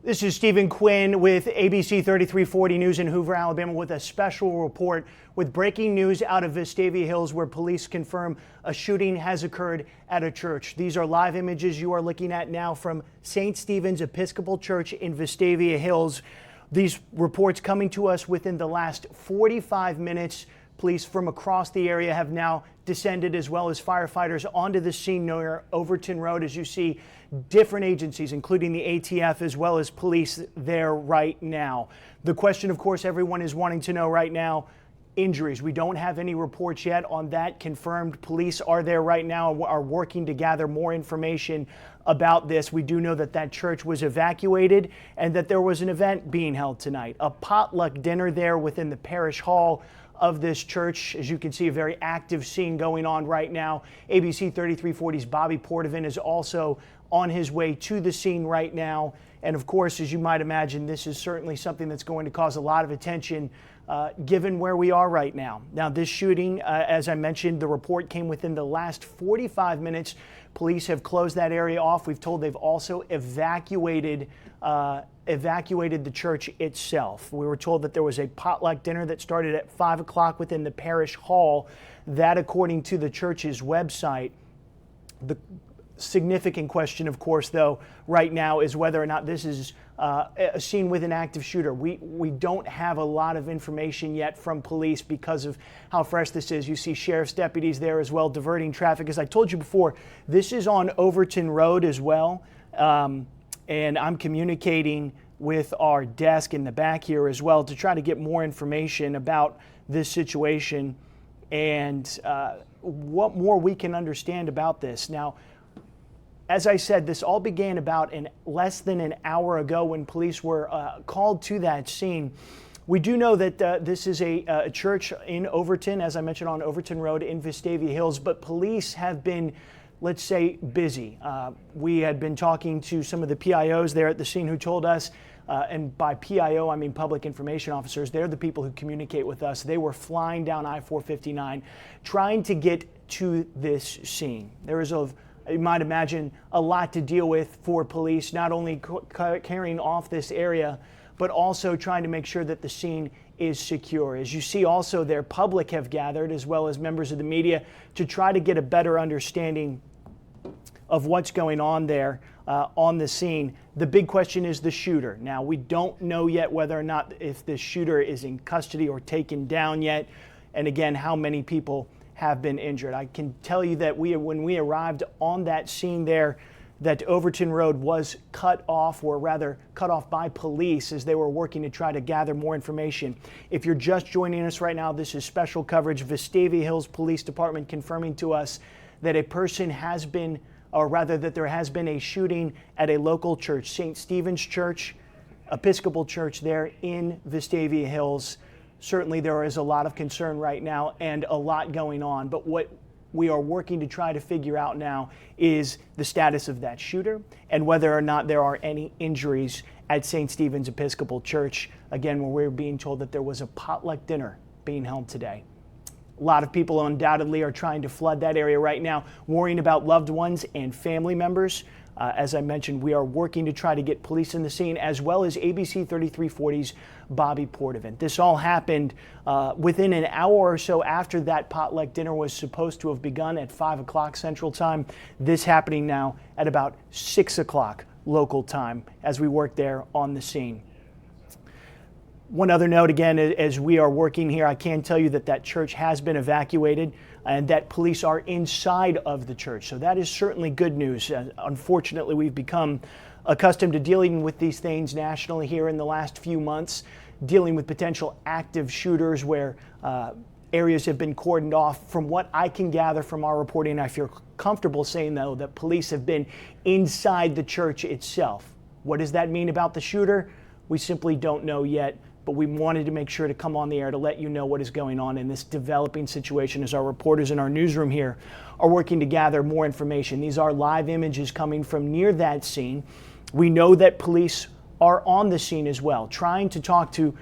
This is Stephen Quinn with ABC 3340 News in Hoover, Alabama, with a special report with breaking news out of Vestavia Hills, where police confirm a shooting has occurred at a church. These are live images you are looking at now from St. Stephen's Episcopal Church in Vestavia Hills. These reports coming to us within the last 45 minutes. Police from across the area have now descended, as well as firefighters, onto the scene near Overton Road. As you see, different agencies, including the ATF, as well as police there right now. The question, of course, everyone is wanting to know right now, injuries. We don't have any reports yet on that confirmed. Police are there right now, are working to gather more information about this. We do know that that church was evacuated and that there was an event being held tonight, a potluck dinner there within the parish hall of this church. As you can see, a very active scene going on right now. ABC 3340's Bobby Portavin is also on his way to the scene right now. And of course, as you might imagine, this is certainly something that's going to cause a lot of attention given where we are right now. Now, this shooting, as I mentioned, the report came within the last 45 minutes. Police have closed that area off. We've told they've also evacuated the church itself. We were told that there was a potluck dinner that started at 5 o'clock within the parish hall. That, according to the church's website. The significant question, of course, though, right now is whether or not this is a scene with an active shooter. We don't have a lot of information yet from police because of how fresh this is. You see sheriff's deputies there as well, diverting traffic. As I told you before, this is on Overton Road as well. And I'm communicating with our desk in the back here as well to try to get more information about this situation and what more we can understand about this. Now, as I said, this all began about less than an hour ago when police were called to that scene. We do know that this is a church in Overton, as I mentioned, on Overton Road in Vestavia Hills, but police have been, let's say, busy. We had been talking to some of the PIOs there at the scene who told us, and by PIO I mean public information officers, they're the people who communicate with us. They were flying down I-459 trying to get to this scene. There is, you might imagine, a lot to deal with for police, not only carrying off this area, but also trying to make sure that the scene is secure. As you see also, their public have gathered, as well as members of the media, to try to get a better understanding of what's going on there on the scene. The big question is the shooter. Now, we don't know yet whether or not if the shooter is in custody or taken down yet, and again, how many people have been injured. I can tell you that when we arrived on that scene there, that Overton Road was cut off, or rather cut off by police as they were working to try to gather more information. If you're just joining us right now, this is special coverage. Vestavia Hills Police Department confirming to us that a person has been, or rather that there has been a shooting at a local church, St. Stephen's Church, Episcopal Church there in Vestavia Hills. Certainly there is a lot of concern right now and a lot going on, but what we are working to try to figure out now is the status of that shooter and whether or not there are any injuries at St. Stephen's Episcopal Church, again, where we're being told that there was a potluck dinner being held today. A lot of people undoubtedly are trying to flood that area right now, worrying about loved ones and family members. As I mentioned, we are working to try to get police in the scene, as well as ABC 3340's Bobby Portavin. This all happened within an hour or so after that potluck dinner was supposed to have begun at 5 o'clock Central Time. This happening now at about 6 o'clock local time as we work there on the scene. One other note, again, as we are working here, I can tell you that that church has been evacuated and that police are inside of the church. So that is certainly good news. Unfortunately, we've become accustomed to dealing with these things nationally here in the last few months, dealing with potential active shooters where areas have been cordoned off. From what I can gather from our reporting, I feel comfortable saying, though, that police have been inside the church itself. What does that mean about the shooter? We simply don't know yet. But we wanted to make sure to come on the air to let you know what is going on in this developing situation as our reporters in our newsroom here are working to gather more information. These are live images coming from near that scene. We know that police are on the scene as well, trying to talk to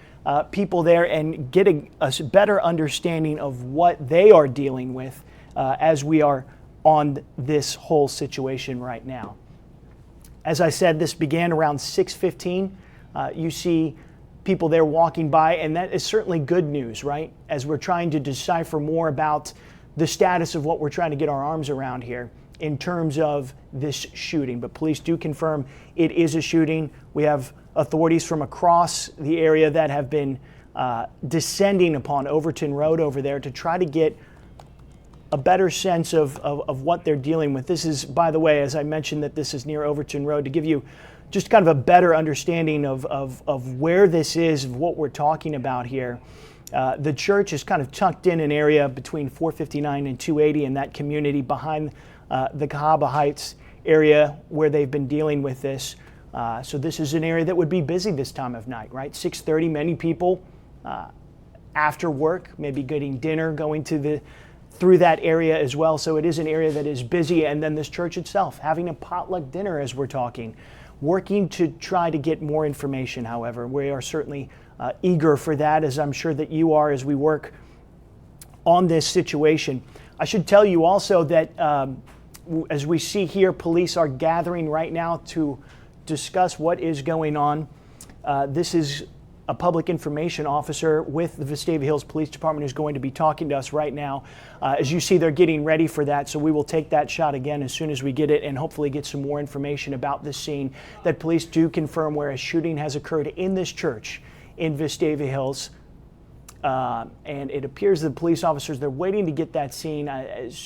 people there and get a better understanding of what they are dealing with as we are on this whole situation right now. As I said, this began around 6:15. You see people there walking by, and that is certainly good news, right? As we're trying to decipher more about the status of what we're trying to get our arms around here in terms of this shooting. But police do confirm it is a shooting. We have authorities from across the area that have been descending upon Overton Road over there to try to get a better sense of what they're dealing with. This is, by the way, as I mentioned, that this is near Overton Road, to give you just kind of a better understanding of where this is, of what we're talking about here. The church is kind of tucked in an area between 459 and 280 in that community behind the Cahaba Heights area where they've been dealing with this. So this is an area that would be busy this time of night, right? 6:30, many people after work, maybe getting dinner, going through that area as well. So it is an area that is busy. And then this church itself having a potluck dinner as we're talking, working to try to get more information. However, we are certainly eager for that, as I'm sure that you are, as we work on this situation. I should tell you also that as we see here, police are gathering right now to discuss what is going on. This is a public information officer with the Vestavia Hills Police Department who's going to be talking to us right now. As you see, they're getting ready for that, so we will take that shot again as soon as we get it and hopefully get some more information about this scene that police do confirm where a shooting has occurred in this church in Vestavia Hills. And it appears the police officers, they're waiting to get that scene.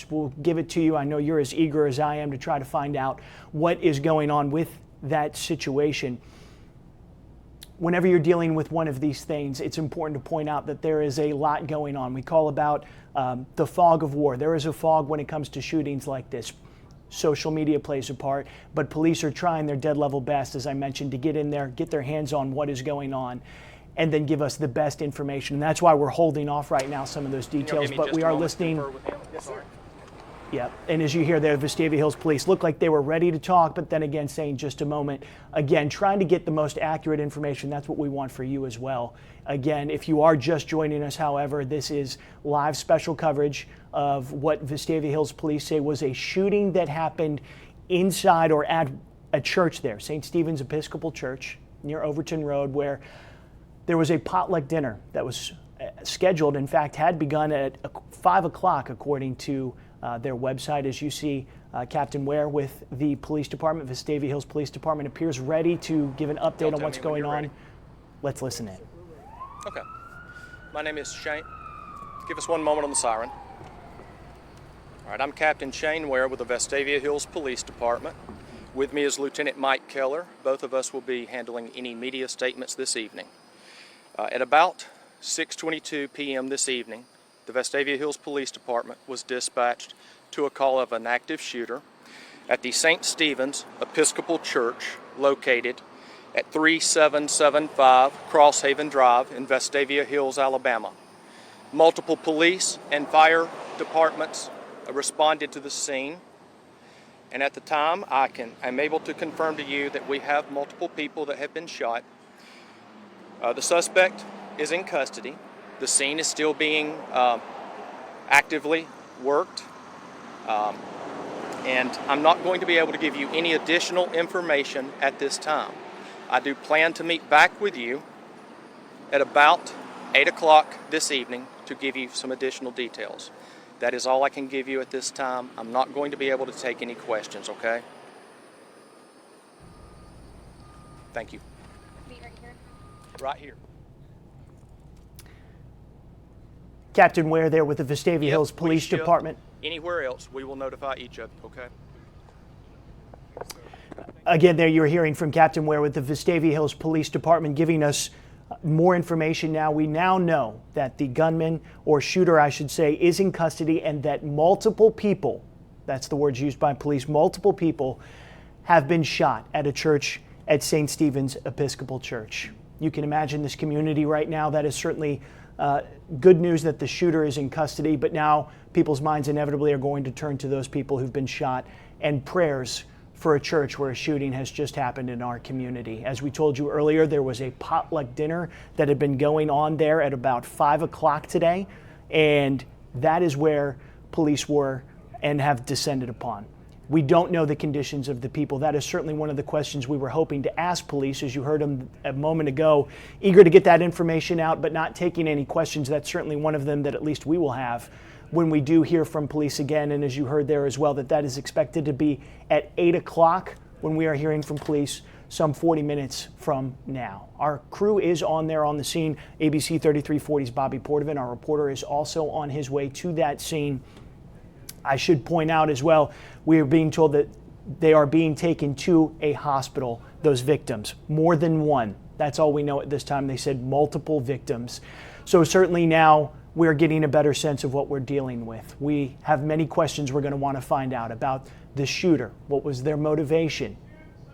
We'll give it to you. I know you're as eager as I am to try to find out what is going on with that situation. Whenever you're dealing with one of these things, it's important to point out that there is a lot going on. We call about the fog of war. There is a fog when it comes to shootings like this. Social media plays a part, but police are trying their dead level best, as I mentioned, to get in there, get their hands on what is going on, and then give us the best information. And that's why we're holding off right now some of those details, but we are listening. Yes, sir. Yeah, and as you hear there, Vestavia Hills Police looked like they were ready to talk, but then again saying just a moment. Again, trying to get the most accurate information. That's what we want for you as well. Again, if you are just joining us, however, this is live special coverage of what Vestavia Hills Police say was a shooting that happened inside or at a church there, St. Stephen's Episcopal Church near Overton Road, where there was a potluck dinner that was scheduled, in fact, had begun at 5 o'clock, according to their website. As you see, Captain Ware with the police department, Vestavia Hills Police Department, appears ready to give an update on what's going on. Ready. Let's listen in. Okay. My name is Shane. Give us one moment on the siren. All right, I'm Captain Shane Ware with the Vestavia Hills Police Department. With me is Lieutenant Mike Keller. Both of us will be handling any media statements this evening. At about 6:22 p.m. this evening, the Vestavia Hills Police Department was dispatched to a call of an active shooter at the St. Stephen's Episcopal Church located at 3775 Crosshaven Drive in Vestavia Hills, Alabama. Multiple police and fire departments responded to the scene, and at the time I'm able to confirm to you that we have multiple people that have been shot. The suspect is in custody. The scene is still being actively worked, and I'm not going to be able to give you any additional information at this time. I do plan to meet back with you at about 8 o'clock this evening to give you some additional details. That is all I can give you at this time. I'm not going to be able to take any questions, okay? Thank you. Right here. Right here. Captain Ware there with the Vestavia Hills Police Department. Anywhere else, we will notify each of you, okay? Again, there you're hearing from Captain Ware with the Vestavia Hills Police Department giving us more information now. We now know that the gunman, or shooter I should say, is in custody, and that multiple people, that's the words used by police, multiple people have been shot at a church at St. Stephen's Episcopal Church. You can imagine this community right now. That is certainly good news that the shooter is in custody, but now people's minds inevitably are going to turn to those people who've been shot, and prayers for a church where a shooting has just happened in our community. As we told you earlier, there was a potluck dinner that had been going on there at about 5 o'clock today, and that is where police were and have descended upon. We don't know the conditions of the people. That is certainly one of the questions we were hoping to ask police, as you heard them a moment ago, eager to get that information out, but not taking any questions. That's certainly one of them that at least we will have when we do hear from police again. And as you heard there as well, that is expected to be at 8 o'clock when we are hearing from police some 40 minutes from now. Our crew is on there on the scene. ABC 3340's Bobby Portavin, our reporter, is also on his way to that scene. I should point out as well, we are being told that they are being taken to a hospital, those victims. More than one. That's all we know at this time. They said multiple victims. So certainly now we're getting a better sense of what we're dealing with. We have many questions we're going to want to find out about the shooter. What was their motivation?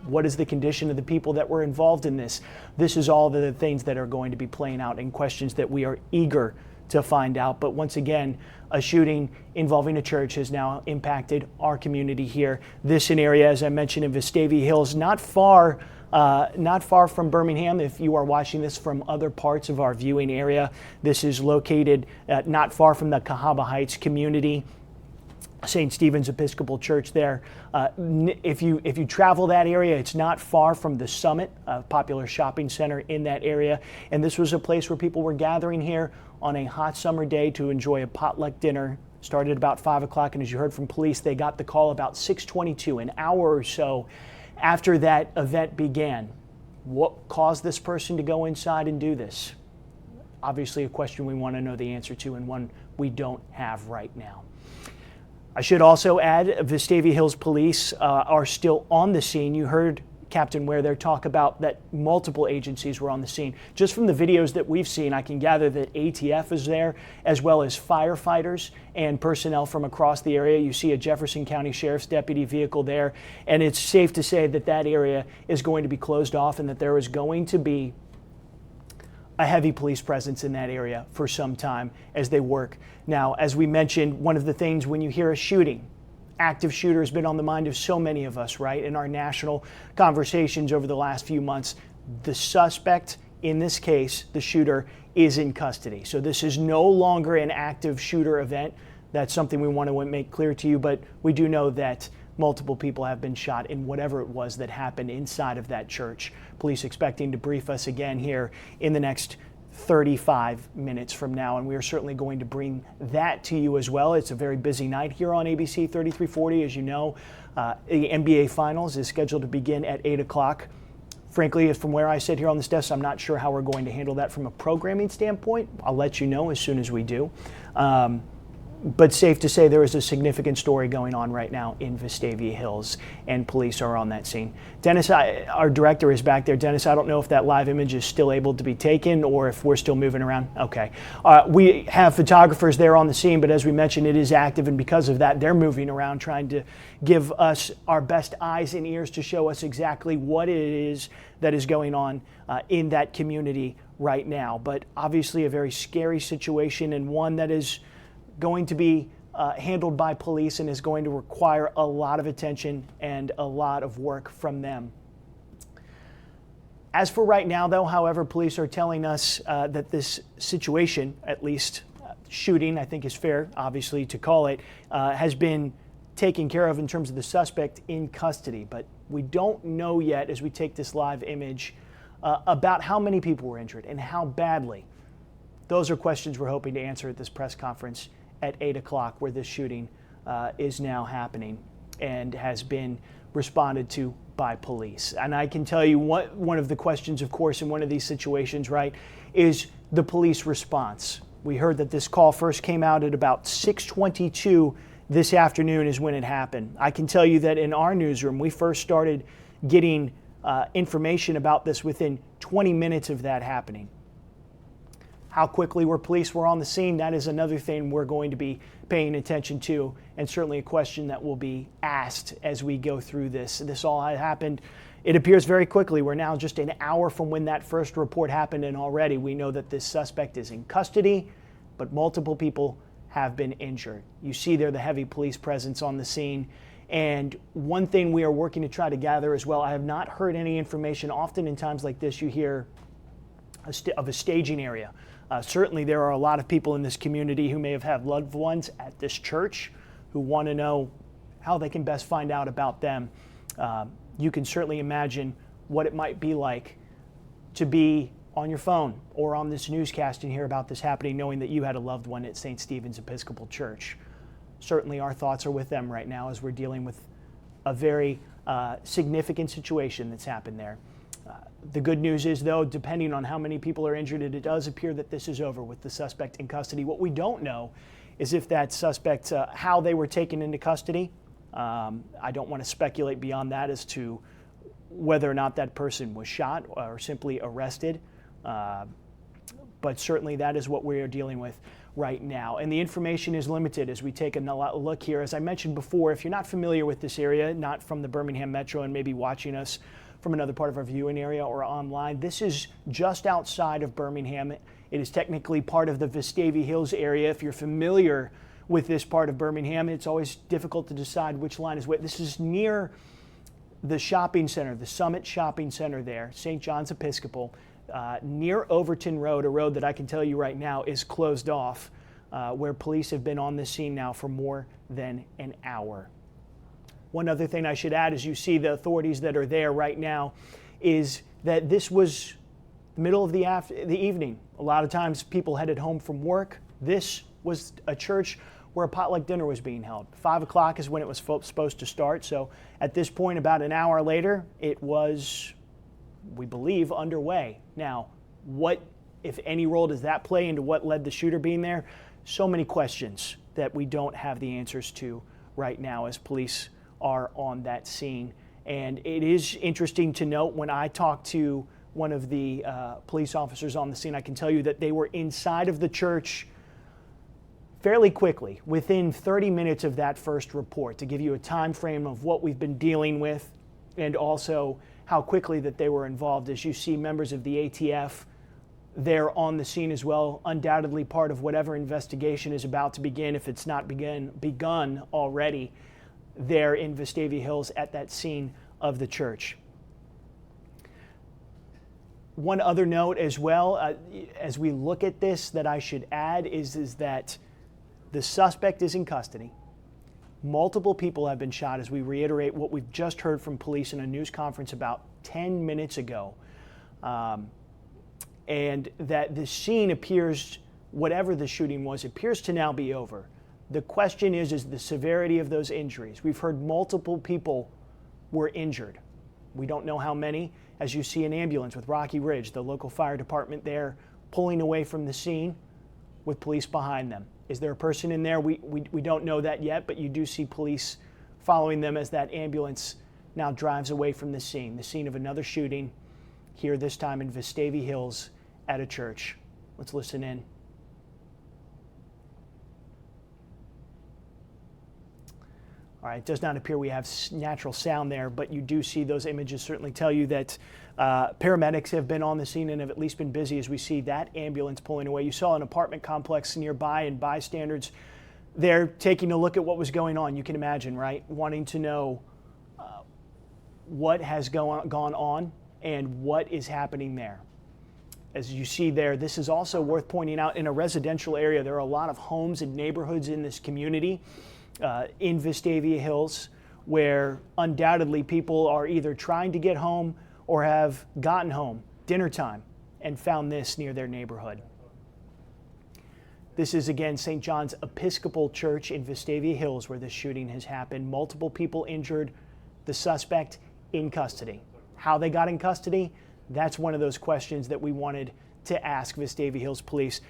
What is the condition of the people that were involved in this? This is all the things that are going to be playing out and questions that we are eager to find out. But once again, a shooting involving a church has now impacted our community here. This area, as I mentioned, in Vestavia Hills, not far from Birmingham. If you are watching this from other parts of our viewing area, this is located not far from the Cahaba Heights community, St. Stephen's Episcopal Church there. If you travel that area, it's not far from the Summit, a popular shopping center in that area. And this was a place where people were gathering here on a hot summer day to enjoy a potluck dinner. Started about 5 o'clock, and as you heard from police, they got the call about 6:22, an hour or so after that event began. What caused this person to go inside and do this? Obviously a question we want to know the answer to, and one we don't have right now. I should also add, Vestavia Hills Police are still on the scene. You heard Captain Ware there talk about that multiple agencies were on the scene. Just from the videos that we've seen, I can gather that ATF is there, as well as firefighters and personnel from across the area. You see a Jefferson County Sheriff's Deputy vehicle there, and it's safe to say that that area is going to be closed off and that there is going to be a heavy police presence in that area for some time as they work. Now, as we mentioned, one of the things when you hear a shooting, active shooter has been on the mind of so many of us, right? In our national conversations over the last few months, the suspect in this case, the shooter, is in custody. So this is no longer an active shooter event. That's something we want to make clear to you, but we do know that multiple people have been shot in whatever it was that happened inside of that church. Police expecting to brief us again here in the next 35 minutes from now, and we are certainly going to bring that to you as well. It's a very busy night here on ABC 3340. As you know, the NBA Finals is scheduled to begin at 8 o'clock. Frankly, from where I sit here on this desk, I'm not sure how we're going to handle that from a programming standpoint. I'll let you know as soon as we do. But safe to say there is a significant story going on right now in Vestavia Hills, and police are on that scene. Dennis, our director, is back there. Dennis, I don't know if that live image is still able to be taken or if we're still moving around. Okay. We have photographers there on the scene, but as we mentioned, it is active, and because of that, they're moving around trying to give us our best eyes and ears to show us exactly what it is that is going on in that community right now. But obviously a very scary situation, and one that is going to be handled by police and is going to require a lot of attention and a lot of work from them. As for right now, though, however, police are telling us that this situation, at least shooting, I think is fair, obviously, to call it, has been taken care of in terms of the suspect in custody. But we don't know yet, as we take this live image, about how many people were injured and how badly. Those are questions we're hoping to answer at this press conference at 8 o'clock, where this shooting is now happening and has been responded to by police. And I can tell you one of the questions, of course, in one of these situations, right, is the police response. We heard that this call first came out at about 6:22 this afternoon is when it happened. I can tell you that in our newsroom, we first started getting information about this within 20 minutes of that happening. How quickly police were on the scene, that is another thing we're going to be paying attention to, and certainly a question that will be asked as we go through this. This all happened, it appears, very quickly. We're now just an hour from when that first report happened, and already we know that this suspect is in custody, but multiple people have been injured. You see there the heavy police presence on the scene. And one thing we are working to try to gather as well, I have not heard any information. Often in times like this, you hear of a staging area. Certainly there are a lot of people in this community who may have had loved ones at this church who want to know how they can best find out about them. You can certainly imagine what it might be like to be on your phone or on this newscast and hear about this happening, knowing that you had a loved one at St. Stephen's Episcopal Church. Certainly our thoughts are with them right now as we're dealing with a very significant situation that's happened there. The good news is, though, depending on how many people are injured, it does appear that this is over with the suspect in custody. What we don't know is if that suspect, how they were taken into custody. I don't want to speculate beyond that as to whether or not that person was shot or simply arrested. But certainly that is what we are dealing with right now. And the information is limited as we take a look here. As I mentioned before, if you're not familiar with this area, not from the Birmingham Metro and maybe watching us from another part of our viewing area or online, this is just outside of Birmingham. It is technically part of the Vestavia Hills area. If you're familiar with this part of Birmingham, it's always difficult to decide which line is which. This is near the shopping center, the Summit Shopping Center there, St. John's Episcopal, near Overton Road, a road that I can tell you right now is closed off, where police have been on the scene now for more than an hour. One other thing I should add, as you see the authorities that are there right now, is that this was the middle of the evening. A lot of times people headed home from work. This was a church where a potluck dinner was being held. 5 o'clock is when it was supposed to start. So at this point, about an hour later, it was, we believe, underway. Now, what, if any, role does that play into what led the shooter being there? So many questions that we don't have the answers to right now as police are on that scene. And it is interesting to note, when I talked to one of the police officers on the scene, I can tell you that they were inside of the church fairly quickly, within 30 minutes of that first report, to give you a time frame of what we've been dealing with and also how quickly that they were involved. As you see, members of the ATF there on the scene as well, undoubtedly part of whatever investigation is about to begin, if it's not begun already, there in Vestavia Hills at that scene of the church. One other note as well, as we look at this, that I should add is that the suspect is in custody. Multiple people have been shot, as we reiterate what we've just heard from police in a news conference about 10 minutes ago. And that the scene appears, whatever the shooting was, appears to now be over. The question is the severity of those injuries. We've heard multiple people were injured. We don't know how many. As you see an ambulance with Rocky Ridge, the local fire department there, pulling away from the scene with police behind them. Is there a person in there? We don't know that yet, but you do see police following them as that ambulance now drives away from the scene of another shooting here, this time in Vestavia Hills at a church. Let's listen in. All right, it does not appear we have natural sound there, but you do see those images certainly tell you that paramedics have been on the scene and have at least been busy as we see that ambulance pulling away. You saw an apartment complex nearby and bystanders there taking a look at what was going on. You can imagine, right? Wanting to know what has gone on and what is happening there. As you see there, this is also worth pointing out, in a residential area, there are a lot of homes and neighborhoods in this community. In Vestavia Hills, where undoubtedly people are either trying to get home or have gotten home dinner time and found this near their neighborhood. This is again St. John's Episcopal Church in Vestavia Hills where this shooting has happened. Multiple people injured, the suspect in custody. How they got in custody, that's one of those questions that we wanted to ask Vestavia Hills Police.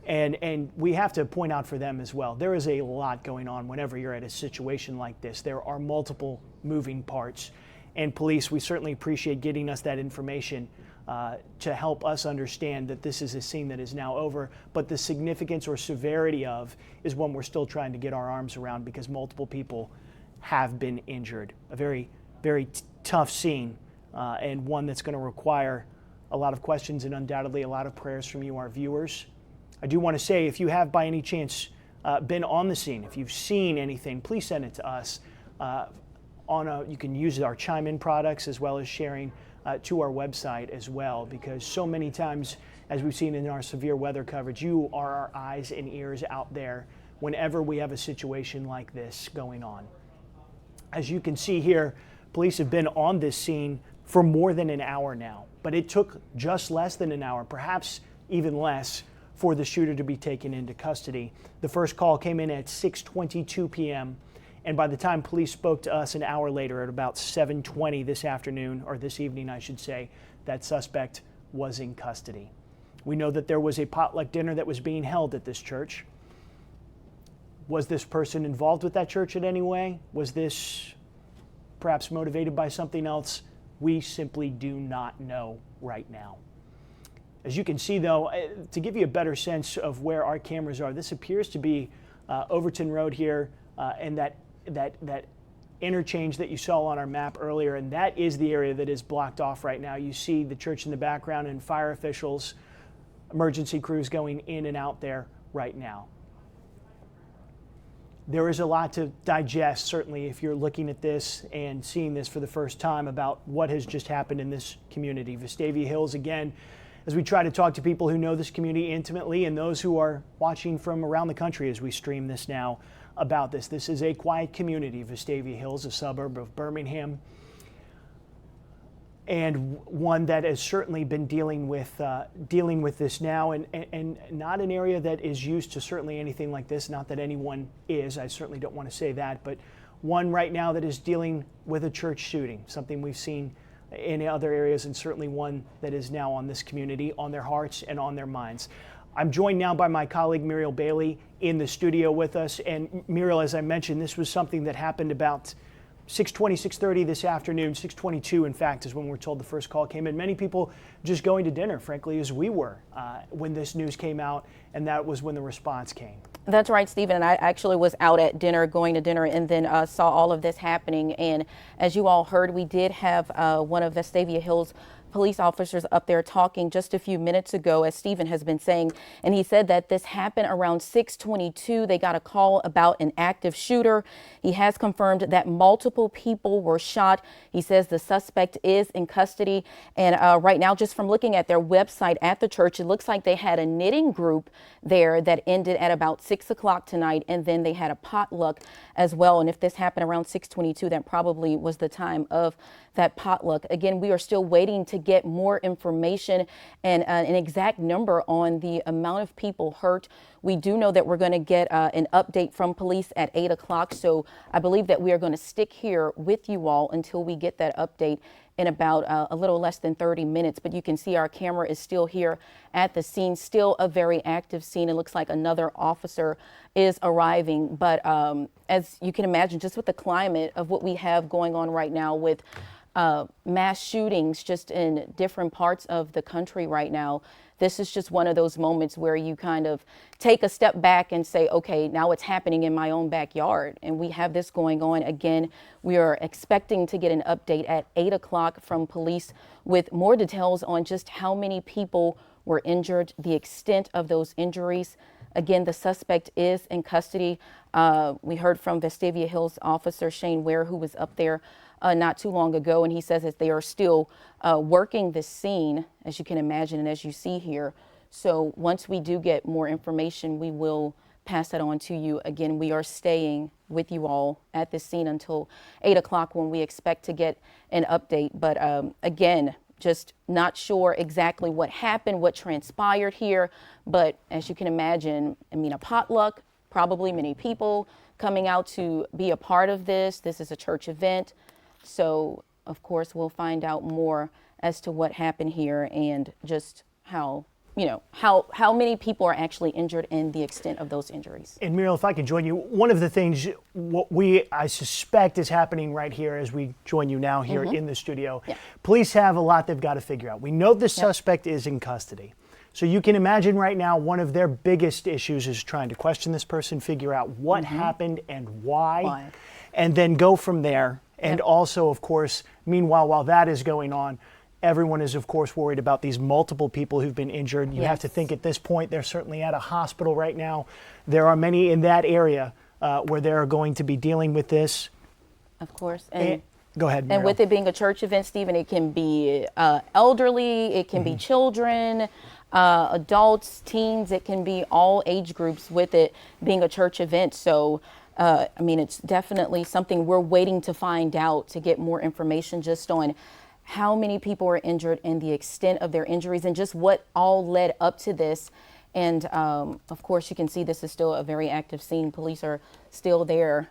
And we have to point out for them as well, there is a lot going on whenever you're at a situation like this. There are multiple moving parts. And police, we certainly appreciate getting us that information to help us understand that this is a scene that is now over. But the significance or severity of is one we're still trying to get our arms around, because multiple people have been injured. A very, very tough scene, and one that's going to require a lot of questions and undoubtedly a lot of prayers from you, our viewers. I do want to say, if you have by any chance been on the scene, if you've seen anything, please send it to us. You can use our Chime In products as well as sharing to our website as well, because so many times, as we've seen in our severe weather coverage, you are our eyes and ears out there whenever we have a situation like this going on. As you can see here, police have been on this scene for more than an hour now, but it took just less than an hour, perhaps even less, for the shooter to be taken into custody. The first call came in at 6:22 p.m. and by the time police spoke to us an hour later at about 7:20 this afternoon, or this evening I should say, that suspect was in custody. We know that there was a potluck dinner that was being held at this church. Was this person involved with that church in any way? Was this perhaps motivated by something else? We simply do not know right now. As you can see, though, to give you a better sense of where our cameras are, this appears to be Overton Road here, and that interchange that you saw on our map earlier, and that is the area that is blocked off right now. You see the church in the background and fire officials, emergency crews going in and out there right now. There is a lot to digest, certainly, if you're looking at this and seeing this for the first time about what has just happened in this community. Vestavia Hills, again, as we try to talk to people who know this community intimately and those who are watching from around the country as we stream this now about this. This is a quiet community, Vestavia Hills, a suburb of Birmingham, and one that has certainly been dealing with this now, and not an area that is used to certainly anything like this. Not that anyone is, I certainly don't want to say that, but one right now that is dealing with a church shooting, something we've seen in other areas, and certainly one that is now on this community, on their hearts and on their minds. I'm joined now by my colleague Muriel Bailey in the studio with us, and Muriel, as I mentioned, this was something that happened about 6:20, 6:30 this afternoon. 6:22, in fact, is when we're told the first call came in. Many people just going to dinner, frankly, as we were when this news came out, and that was when the response came. That's right, Stephen, and I actually was out at dinner, going to dinner, and then saw all of this happening. And as you all heard, we did have one of Vestavia Hills police officers up there talking just a few minutes ago, as Stephen has been saying, and he said that this happened around 6:22. They got a call about an active shooter. He has confirmed that multiple people were shot. He says the suspect is in custody, and right now, just from looking at their website at the church, it looks like they had a knitting group there that ended at about 6 o'clock tonight, and then they had a potluck as well. And if this happened around 6:22, that probably was the time of that potluck. Again, we are still waiting to get more information and an exact number on the amount of people hurt. We do know that we're going to get an update from police at 8 o'clock. So I believe that we are going to stick here with you all until we get that update in about a little less than 30 minutes. But you can see our camera is still here at the scene, still a very active scene. It looks like another officer is arriving. But as you can imagine, just with the climate of what we have going on right now with mass shootings just in different parts of the country right now, this is just one of those moments where you kind of take a step back and say, okay, now it's happening in my own backyard, and we have this going on. Again, we are expecting to get an update at 8 o'clock from police with more details on just how many people were injured, the extent of those injuries. Again, the suspect is in custody. We heard from Vestavia Hills officer Shane Ware, who was up there not too long ago, and he says that they are still working the scene, as you can imagine, and as you see here. So once we do get more information, we will pass that on to you. Again, we are staying with you all at this scene until 8 o'clock when we expect to get an update. But again, just not sure exactly what happened, what transpired here. But as you can imagine, I mean, a potluck, probably many people coming out to be a part of this. This is a church event. So, of course, we'll find out more as to what happened here and just how many people are actually injured and the extent of those injuries. And Muriel, if I could join you, one of the things I suspect is happening right here as we join you now here in the studio. Yeah. Police have a lot they've got to figure out. We know the suspect is in custody. So you can imagine right now one of their biggest issues is trying to question this person, figure out what happened and why, and then go from there. And also, of course, meanwhile, while that is going on, everyone is, of course, worried about these multiple people who've been injured. You have to think at this point, they're certainly at a hospital right now. There are many in that area where they're going to be dealing with this. Of course. And go ahead, Muriel. And with it being a church event, Stephen, it can be elderly, it can be children, adults, teens, it can be all age groups with it being a church event. So I mean, it's definitely something we're waiting to find out, to get more information just on how many people are injured and the extent of their injuries and just what all led up to this. And of course, you can see this is still a very active scene. Police are still there,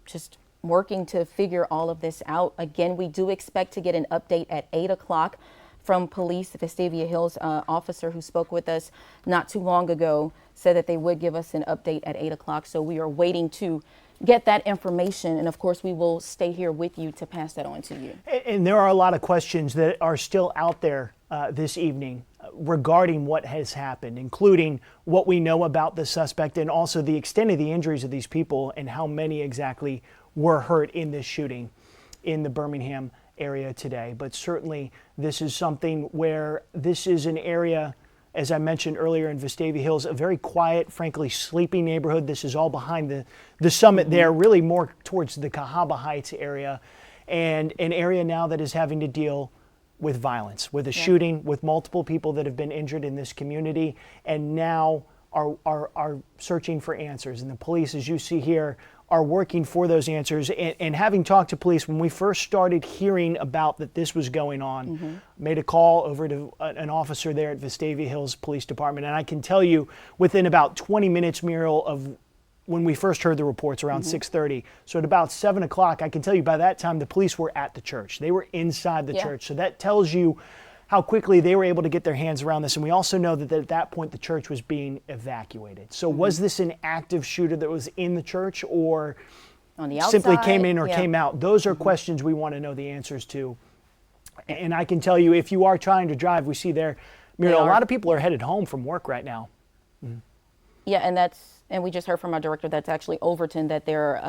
just working to figure all of this out. Again, we do expect to get an update at 8 o'clock from police. The Vestavia Hills officer who spoke with us not too long ago said that they would give us an update at 8 o'clock. So we are waiting to get that information. And of course, we will stay here with you to pass that on to you. And there are a lot of questions that are still out there this evening regarding what has happened, including what we know about the suspect and also the extent of the injuries of these people and how many exactly were hurt in this shooting in the Birmingham area today. But certainly this is something where this is an area, as I mentioned earlier, in Vestavia Hills, a very quiet, frankly, sleepy neighborhood. This is all behind the summit there, really more towards the Cahaba Heights area, and an area now that is having to deal with violence, with a shooting, with multiple people that have been injured in this community, and now are searching for answers. And the police, as you see here, are working for those answers. And having talked to police, when we first started hearing about that this was going on, made a call over to an officer there at Vestavia Hills Police Department. And I can tell you, within about 20 minutes, Muriel, of when we first heard the reports around 6:30. So at about 7 o'clock, I can tell you by that time, the police were at the church. They were inside the church. So that tells you how quickly they were able to get their hands around this. And we also know that at that point, the church was being evacuated. So was this an active shooter that was in the church, or on the outside, simply came in or came out? Those are questions we want to know the answers to. And I can tell you, if you are trying to drive, we see there, Muriel, a lot of people are headed home from work right now. Yeah, and we just heard from our director that's actually Overton, that they're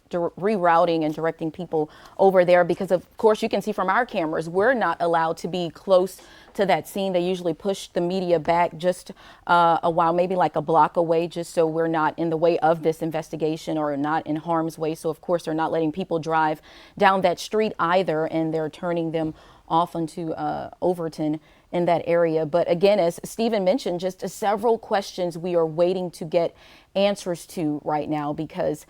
rerouting and directing people over there because, of course, you can see from our cameras, we're not allowed to be close to that scene. They usually push the media back just a while, maybe like a block away, just so we're not in the way of this investigation or not in harm's way. So, of course, they're not letting people drive down that street either, and they're turning them off onto Overton in that area. But again, as Stephen mentioned, just several questions we are waiting to get answers to right now, because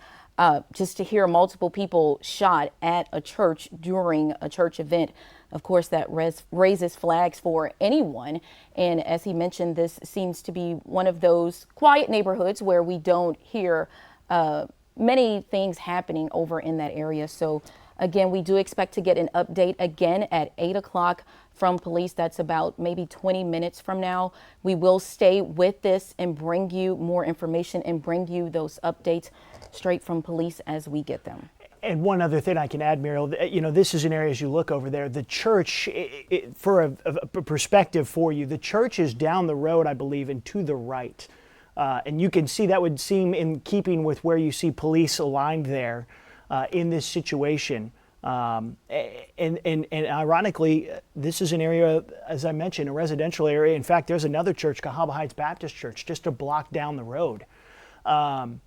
just to hear multiple people shot at a church during a church event, of course, that raises flags for anyone. And as he mentioned, this seems to be one of those quiet neighborhoods where we don't hear many things happening over in that area. So again, we do expect to get an update again at 8 o'clock from police. That's about maybe 20 minutes from now. We will stay with this and bring you more information and bring you those updates straight from police as we get them. And one other thing I can add, Muriel, you know, this is an area as you look over there, the church, for a perspective for you, the church is down the road, I believe, and to the right. And you can see that would seem in keeping with where you see police aligned there in this situation. And ironically, this is an area, as I mentioned, a residential area. In fact, there's another church, Cahaba Heights Baptist Church, just a block down the road. And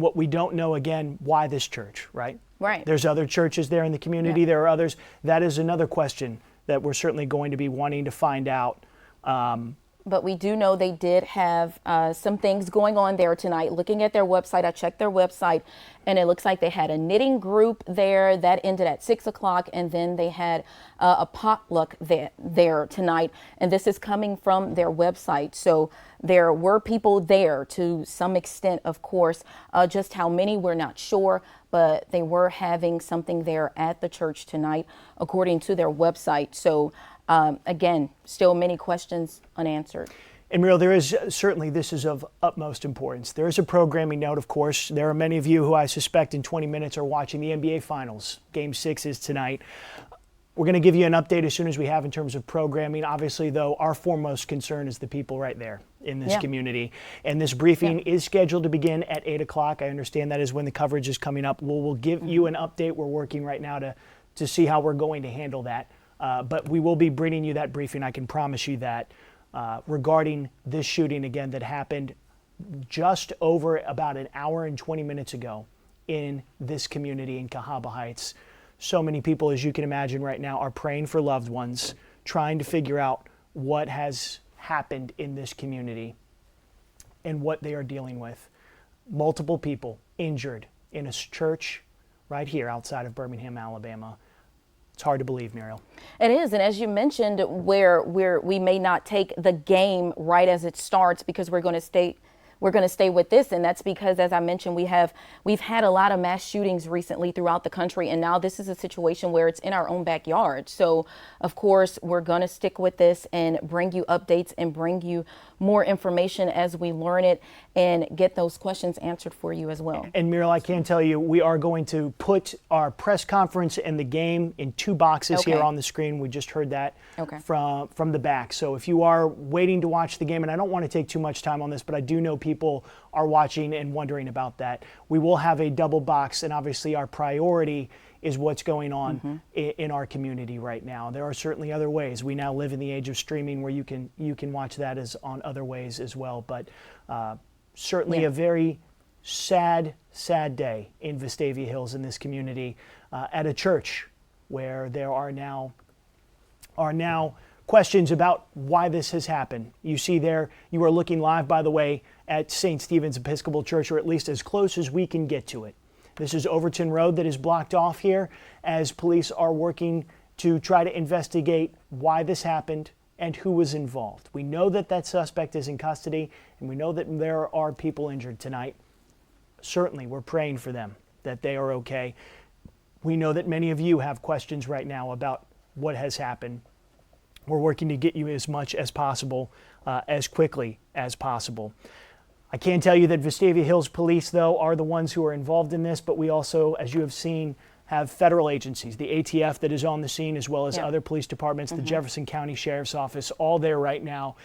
what we don't know, again, why this church, right? Right. There's other churches there in the community. Yeah. There are others. That is another question that we're certainly going to be wanting to find out. But we do know they did have some things going on there tonight. Looking at their website, I checked their website, and it looks like they had a knitting group there that ended at 6 o'clock, and then they had a potluck there tonight. And this is coming from their website. So there were people there to some extent, of course. Just how many, we're not sure, but they were having something there at the church tonight, according to their website. So again, still many questions unanswered. And Muriel, there is certainly, this is of utmost importance. There is a programming note, of course. There are many of you who I suspect in 20 minutes are watching the NBA Finals. Game 6 is tonight. We're going to give you an update as soon as we have in terms of programming. Obviously, though, our foremost concern is the people right there in this community. And this briefing is scheduled to begin at 8 o'clock. I understand that is when the coverage is coming up. We'll give you an update. We're working right now to see how we're going to handle that. But we will be bringing you that briefing, I can promise you that, regarding this shooting again that happened just over about an hour and 20 minutes ago in this community in Cahaba Heights. So many people, as you can imagine right now, are praying for loved ones, trying to figure out what has happened in this community and what they are dealing with. multiple people injured in a church right here outside of Birmingham, Alabama. It's hard to believe, Muriel. It is, and as you mentioned, where we may not take the game right as it starts because we're going to stay with this, and that's because, as I mentioned, we've had a lot of mass shootings recently throughout the country, and now this is a situation where it's in our own backyard. So, of course, we're going to stick with this and bring you updates and bring you more information as we learn it and get those questions answered for you as well. And Muriel, I can tell you, we are going to put our press conference and the game in two boxes here on the screen. We just heard that from the back. So if you are waiting to watch the game, and I don't want to take too much time on this, but I do know people are watching and wondering about that. We will have a double box, and obviously our priority is what's going on in our community right now. There are certainly other ways. We now live in the age of streaming where you can watch that as on other ways as well. But certainly a very sad day in Vestavia Hills in this community at a church where there are now questions about why this has happened. You see there, you are looking live, by the way, at St. Stephen's Episcopal Church, or at least as close as we can get to it. This is Overton Road that is blocked off here as police are working to try to investigate why this happened and who was involved. We know that that suspect is in custody, and we know that there are people injured tonight. Certainly, we're praying for them, that they are okay. We know that many of you have questions right now about what has happened. We're working to get you as much as possible, as quickly as possible. I can tell you that Vestavia Hills Police, though, are the ones who are involved in this, but we also, as you have seen, have federal agencies, the ATF that is on the scene, as well as other police departments, the Jefferson County Sheriff's Office, all there right now.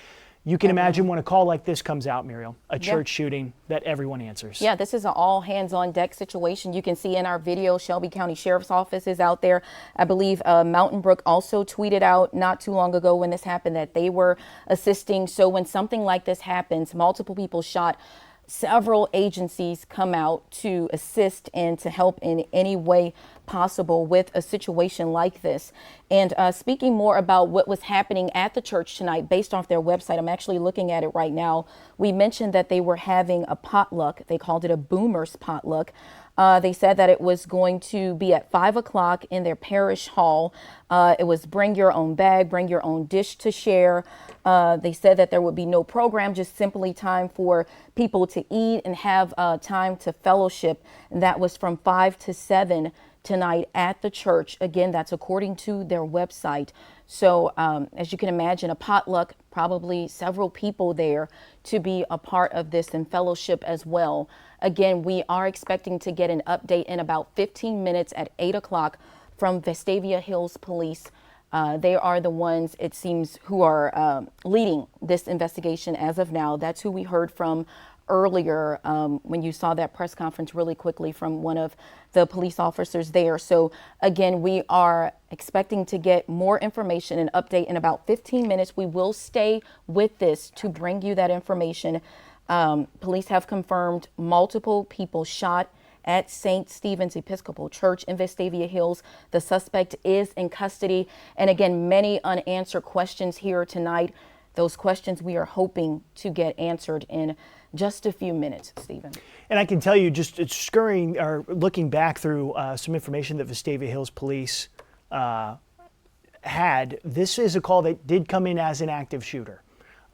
You can imagine when a call like this comes out, Muriel, a church shooting, that everyone answers. Yeah, this is an all hands on deck situation. You can see in our video, Shelby County Sheriff's Office is out there. I believe Mountain Brook also tweeted out not too long ago when this happened that they were assisting. So when something like this happens, multiple people shot, several agencies come out to assist and to help in any way possible with a situation like this. And speaking more about what was happening at the church tonight, based off their website, I'm actually looking at it right now. We mentioned that they were having a potluck. They called it a Boomers potluck. They said that it was going to be at 5 o'clock in their parish hall. It was bring your own bag, bring your own dish to share. They said that there would be no program, just simply time for people to eat and have time to fellowship. And that was from 5 to 7 tonight at the church. Again, that's according to their website. So as you can imagine, a potluck, probably several people there to be a part of this and fellowship as well. Again, we are expecting to get an update in about 15 minutes at 8 o'clock from Vestavia Hills Police. They are the ones, it seems, who are leading this investigation as of now. That's who we heard from earlier when you saw that press conference really quickly from one of the police officers there. So again, we are expecting to get more information and update in about 15 minutes. We will stay with this to bring you that information. Police have confirmed multiple people shot at St. Stephen's Episcopal Church in Vestavia Hills. The suspect is in custody. And again, many unanswered questions here tonight. Those questions we are hoping to get answered in just a few minutes, Stephen. And I can tell you, just scurrying or looking back through some information that Vestavia Hills Police had, this is a call that did come in as an active shooter.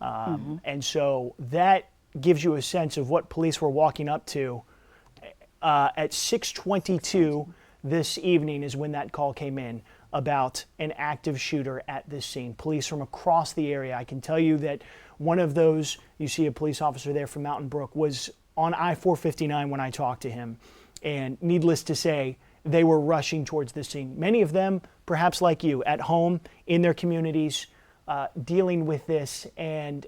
And so that gives you a sense of what police were walking up to. At 6:22 this evening is when that call came in about an active shooter at this scene. Police from across the area. I can tell you that one of those, you see a police officer there from Mountain Brook, was on I-459 when I talked to him. And needless to say, they were rushing towards this scene. Many of them, perhaps like you, at home, in their communities, dealing with this and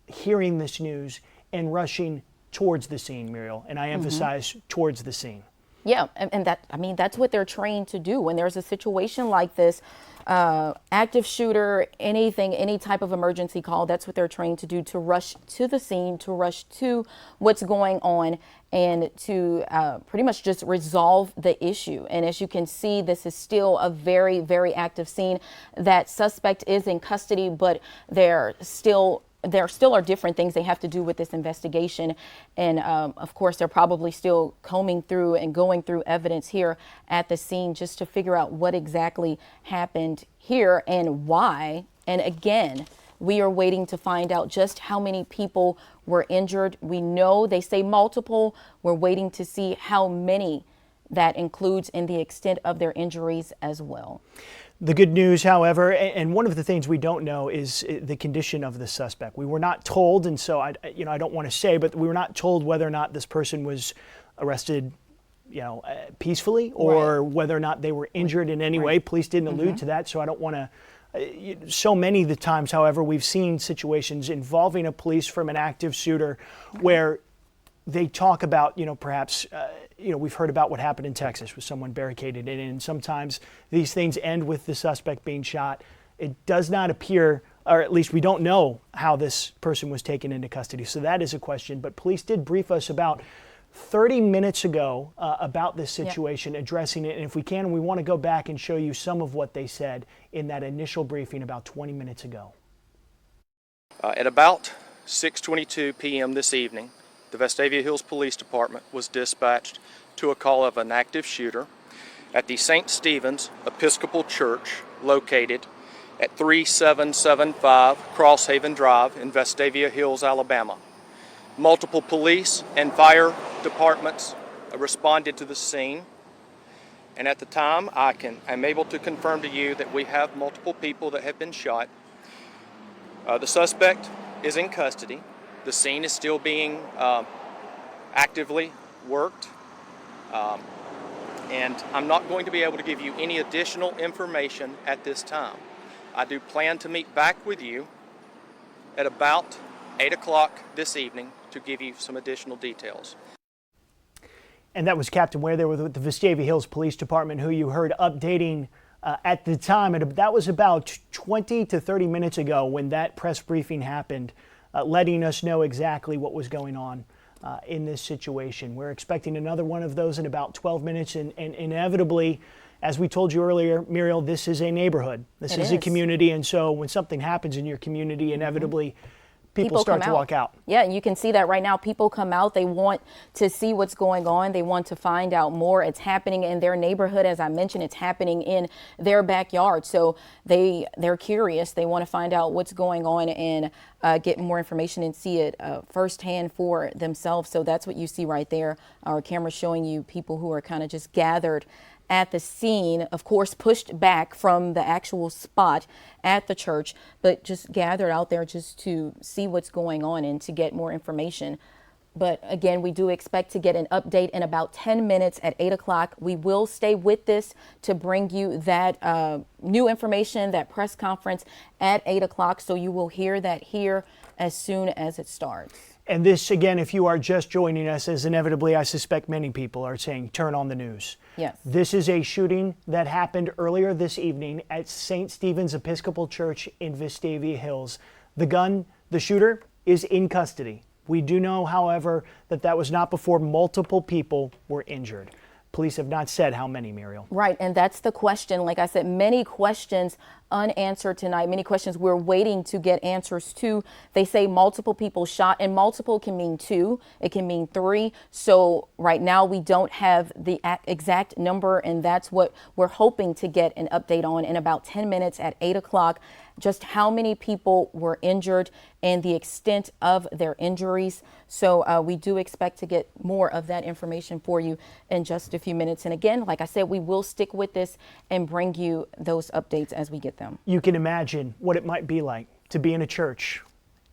hearing this news and rushing towards the scene, Muriel. And I emphasize towards the scene. Yeah, and that, I mean, that's what they're trained to do. When there's a situation like this, active shooter, anything, any type of emergency call, that's what they're trained to do, to rush to the scene, to rush to what's going on, and to pretty much just resolve the issue. And as you can see, this is still a very, very active scene. That suspect is in custody, but they're still there still are different things they have to do with this investigation. And of course, they're probably still combing through and going through evidence here at the scene just to figure out what exactly happened here and why. And again, we are waiting to find out just how many people were injured. We know they say multiple. We're waiting to see how many that includes and the extent of their injuries as well. The good news, however, and one of the things we don't know is the condition of the suspect. We were not told, and so I don't want to say, but we were not told whether or not this person was arrested, peacefully, or whether or not they were injured in any way. Police didn't allude to that, so I don't want to. So many of the times, however, we've seen situations involving a police from an active shooter where they talk about, perhaps, we've heard about what happened in Texas with someone barricaded in, and sometimes these things end with the suspect being shot. It does not appear, or at least we don't know how this person was taken into custody. So that is a question. But police did brief us about 30 minutes ago about this situation, addressing it. And if we can, we want to go back and show you some of what they said in that initial briefing about 20 minutes ago. At about 6:22 p.m. this evening, the Vestavia Hills Police Department was dispatched to a call of an active shooter at the St. Stephen's Episcopal Church located at 3775 Crosshaven Drive in Vestavia Hills, Alabama. Multiple police and fire departments responded to the scene, and at the time I'm able to confirm to you that we have multiple people that have been shot. The suspect is in custody. The scene is still being actively worked, and I'm not going to be able to give you any additional information at this time. I do plan to meet back with you at about 8 o'clock this evening to give you some additional details. And that was Captain Ware there with the Vestavia Hills Police Department, who you heard updating at the time. That was about 20 to 30 minutes ago when that press briefing happened, letting us know exactly what was going on in this situation. We're expecting another one of those in about 12 minutes, and inevitably, as we told you earlier, Muriel, this is a neighborhood. This is a community, and so when something happens in your community, inevitably people start to walk out. Yeah, and you can see that right now. People come out. They want to see what's going on. They want to find out more. It's happening in their neighborhood. As I mentioned, it's happening in their backyard. So they're curious. They want to find out what's going on and get more information and see it firsthand for themselves. So that's what you see right there. Our camera's showing you people who are kind of just gathered at the scene, of course, pushed back from the actual spot at the church, but just gathered out there just to see what's going on and to get more information. But again, we do expect to get an update in about 10 minutes at 8 o'clock. We will stay with this to bring you that new information, that press conference at 8 o'clock. So you will hear that here as soon as it starts. And this, again, if you are just joining us, as inevitably I suspect many people are saying, turn on the news. Yes. This is a shooting that happened earlier this evening at St. Stephen's Episcopal Church in Vestavia Hills. The shooter is in custody. We do know, however, that was not before multiple people were injured. Police have not said how many, Muriel. Right, and that's the question. Like I said, many questions unanswered tonight, many questions we're waiting to get answers to. They say multiple people shot, and multiple can mean 2, it can mean 3. So right now we don't have the exact number, and that's what we're hoping to get an update on in about 10 minutes at 8 o'clock. Just how many people were injured and the extent of their injuries. So we do expect to get more of that information for you in just a few minutes. And again, like I said, we will stick with this and bring you those updates as we get them. You can imagine what it might be like to be in a church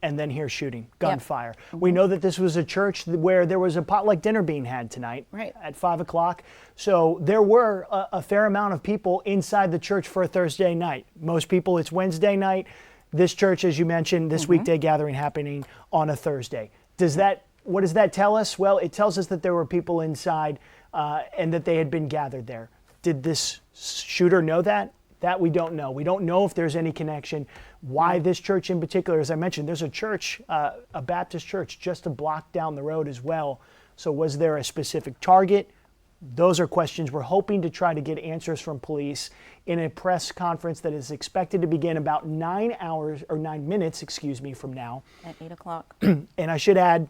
and then hear shooting, gunfire. Yep. We know that this was a church where there was a potluck dinner being had tonight at 5 o'clock. So there were a fair amount of people inside the church for a Thursday night. Most people, it's Wednesday night. This church, as you mentioned, this weekday gathering happening on a Thursday. What does that tell us? Well, it tells us that there were people inside and that they had been gathered there. Did this shooter know that? That we don't know. We don't know if there's any connection. Why this church in particular? As I mentioned, there's a church, a Baptist church, just a block down the road as well. So was there a specific target? Those are questions we're hoping to try to get answers from police in a press conference that is expected to begin about 9 minutes, from now. At 8 o'clock. And I should add,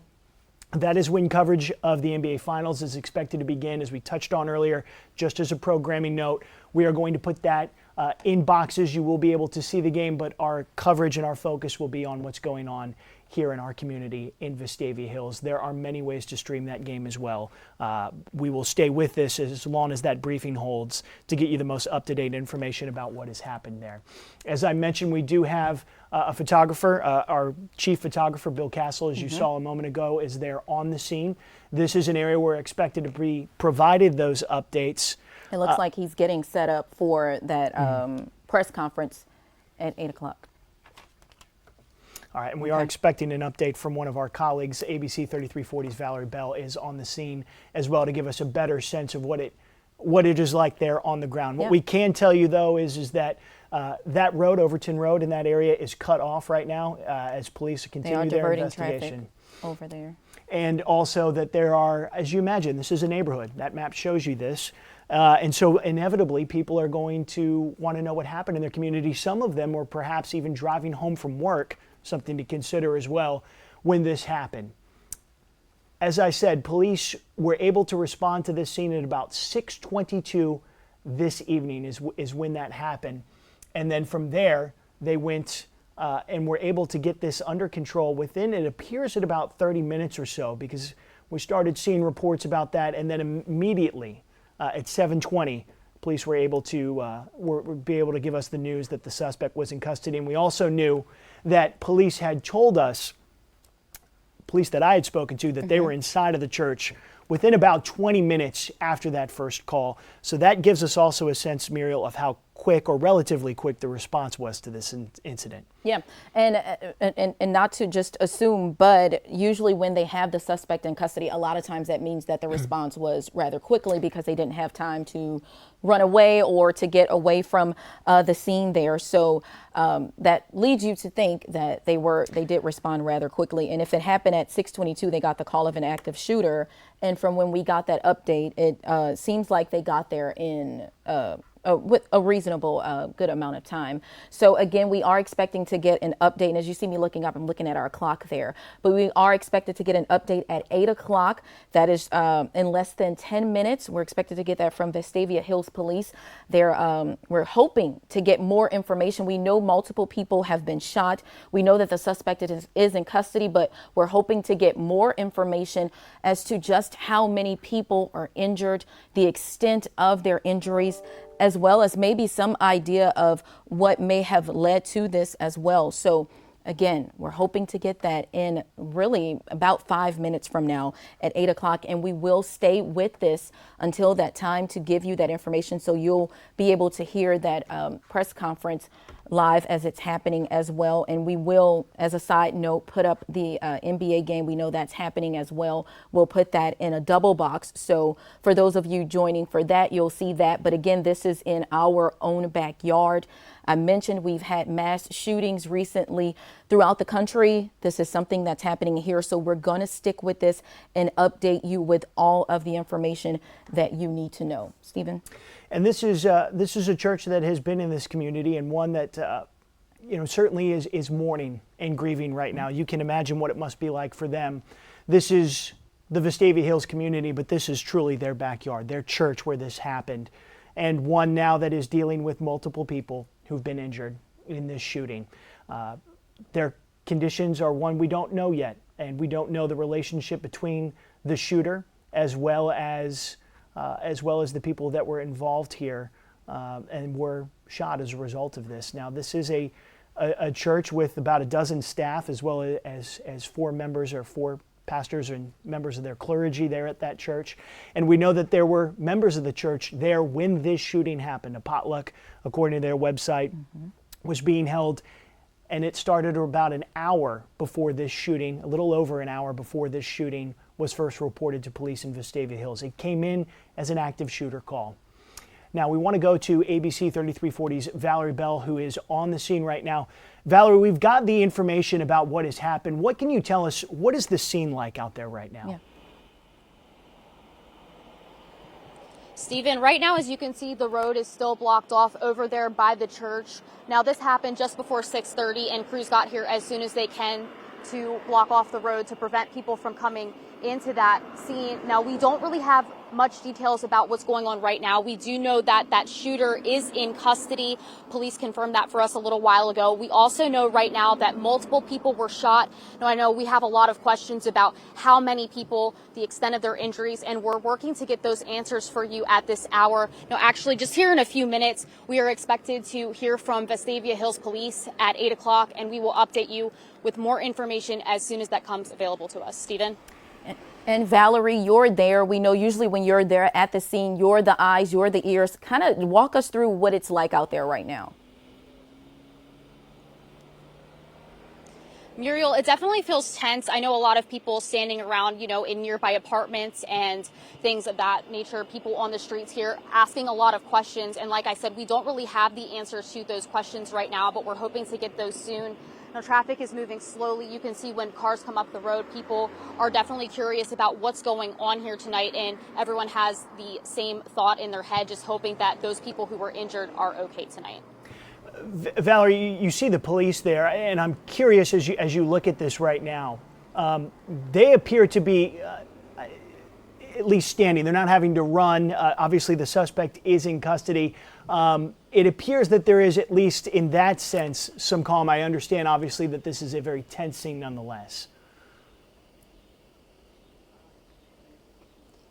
that is when coverage of the NBA Finals is expected to begin, as we touched on earlier. Just as a programming note, we are going to put that in boxes. You will be able to see the game, but our coverage and our focus will be on what's going on here in our community in Vestavia Hills. There are many ways to stream that game as well. We will stay with this as long as that briefing holds to get you the most up-to-date information about what has happened there. As I mentioned, we do have a photographer. Our chief photographer, Bill Castle, as you saw a moment ago, is there on the scene. This is an area we're expected to be provided those updates. It looks like he's getting set up for that press conference at 8 o'clock. All right, and we are expecting an update from one of our colleagues. ABC 3340's Valerie Bell is on the scene as well to give us a better sense of what it is like there on the ground. What we can tell you, though, is that that road, Overton Road, in that area is cut off right now as police continue their investigation. Traffic over there. And also that there are, as you imagine, this is a neighborhood. That map shows you this. And so inevitably people are going to want to know what happened in their community. Some of them were perhaps even driving home from work, something to consider as well, when this happened. As I said, police were able to respond to this scene at about 6:22 this evening is when that happened. And then from there, they went and were able to get this under control within, it appears, at about 30 minutes or so, because we started seeing reports about that, and then immediately at 7:20, police were able to be able to give us the news that the suspect was in custody. And we also knew that police had told us, police that I had spoken to, that they were inside of the church within about 20 minutes after that first call. So that gives us also a sense, Muriel, of how quick or relatively quick the response was to this incident. Yeah, and not to just assume, but usually when they have the suspect in custody, a lot of times that means that the response was rather quickly because they didn't have time to run away or to get away from the scene there. So that leads you to think that they did respond rather quickly. And if it happened at 6:22, they got the call of an active shooter. And from when we got that update, it seems like they got there in with a reasonable good amount of time. So again, we are expecting to get an update. And as you see me looking up, I'm looking at our clock there. But we are expected to get an update at 8 o'clock. That is in less than 10 minutes. We're expected to get that from Vestavia Hills Police. We're hoping to get more information. We know multiple people have been shot. We know that the suspect is in custody, but we're hoping to get more information as to just how many people are injured, the extent of their injuries, as well as maybe some idea of what may have led to this as well. So again, we're hoping to get that in really about 5 minutes from now at 8 o'clock. And we will stay with this until that time to give you that information. So you'll be able to hear that press conference live as it's happening as well. And we will, as a side note, put up the NBA game. We know that's happening as well. We'll put that in a double box. So for those of you joining for that, you'll see that. But again, this is in our own backyard. I mentioned we've had mass shootings recently throughout the country. This is something that's happening here. So we're going to stick with this and update you with all of the information that you need to know. Stephen? And this is a church that has been in this community, and one that certainly is mourning and grieving right now. You can imagine what it must be like for them. This is the Vestavia Hills community, but this is truly their backyard, their church where this happened, and one now that is dealing with multiple people who've been injured in this shooting. Their conditions are one we don't know yet, and we don't know the relationship between the shooter as well as the people that were involved here and were shot as a result of this. Now, this is a church with about a dozen staff, as well as four pastors and members of their clergy there at that church. And we know that there were members of the church there when this shooting happened. A potluck, according to their website, was being held, and it started about an hour before this shooting, a little over an hour before this shooting was first reported to police in Vestavia Hills. It came in as an active shooter call. Now, we want to go to ABC 3340's Valerie Bell, who is on the scene right now. Valerie, we've got the information about what has happened. What can you tell us? What is the scene like out there right now? Yeah. Stephen, right now, as you can see, the road is still blocked off over there by the church. Now, this happened just before 6:30, and crews got here as soon as they can to block off the road to prevent people from coming into that scene. Now, we don't really have much details about what's going on right now. We do know that that shooter is in custody. Police confirmed that for us a little while ago. We also know right now that multiple people were shot. Now, I know we have a lot of questions about how many people, the extent of their injuries, and we're working to get those answers for you at this hour. Now, actually, just here in a few minutes, we are expected to hear from Vestavia Hills Police at 8 o'clock, and we will update you with more information as soon as that comes available to us. Stephen? And Valerie, you're there. We know usually when you're there at the scene, you're the eyes, you're the ears. Kind of walk us through what it's like out there right now. Muriel, it definitely feels tense. I know a lot of people standing around, in nearby apartments and things of that nature, people on the streets here asking a lot of questions. And like I said, we don't really have the answers to those questions right now, but we're hoping to get those soon. Now, traffic is moving slowly. You can see when cars come up the road, people are definitely curious about what's going on here tonight, and everyone has the same thought in their head, just hoping that those people who were injured are okay tonight. Valerie, you see the police there, and I'm curious as you look at this right now. They appear to be at least standing. They're not having to run. Obviously, the suspect is in custody. It appears that there is, at least in that sense, some calm. I understand, obviously, that this is a very tense scene nonetheless.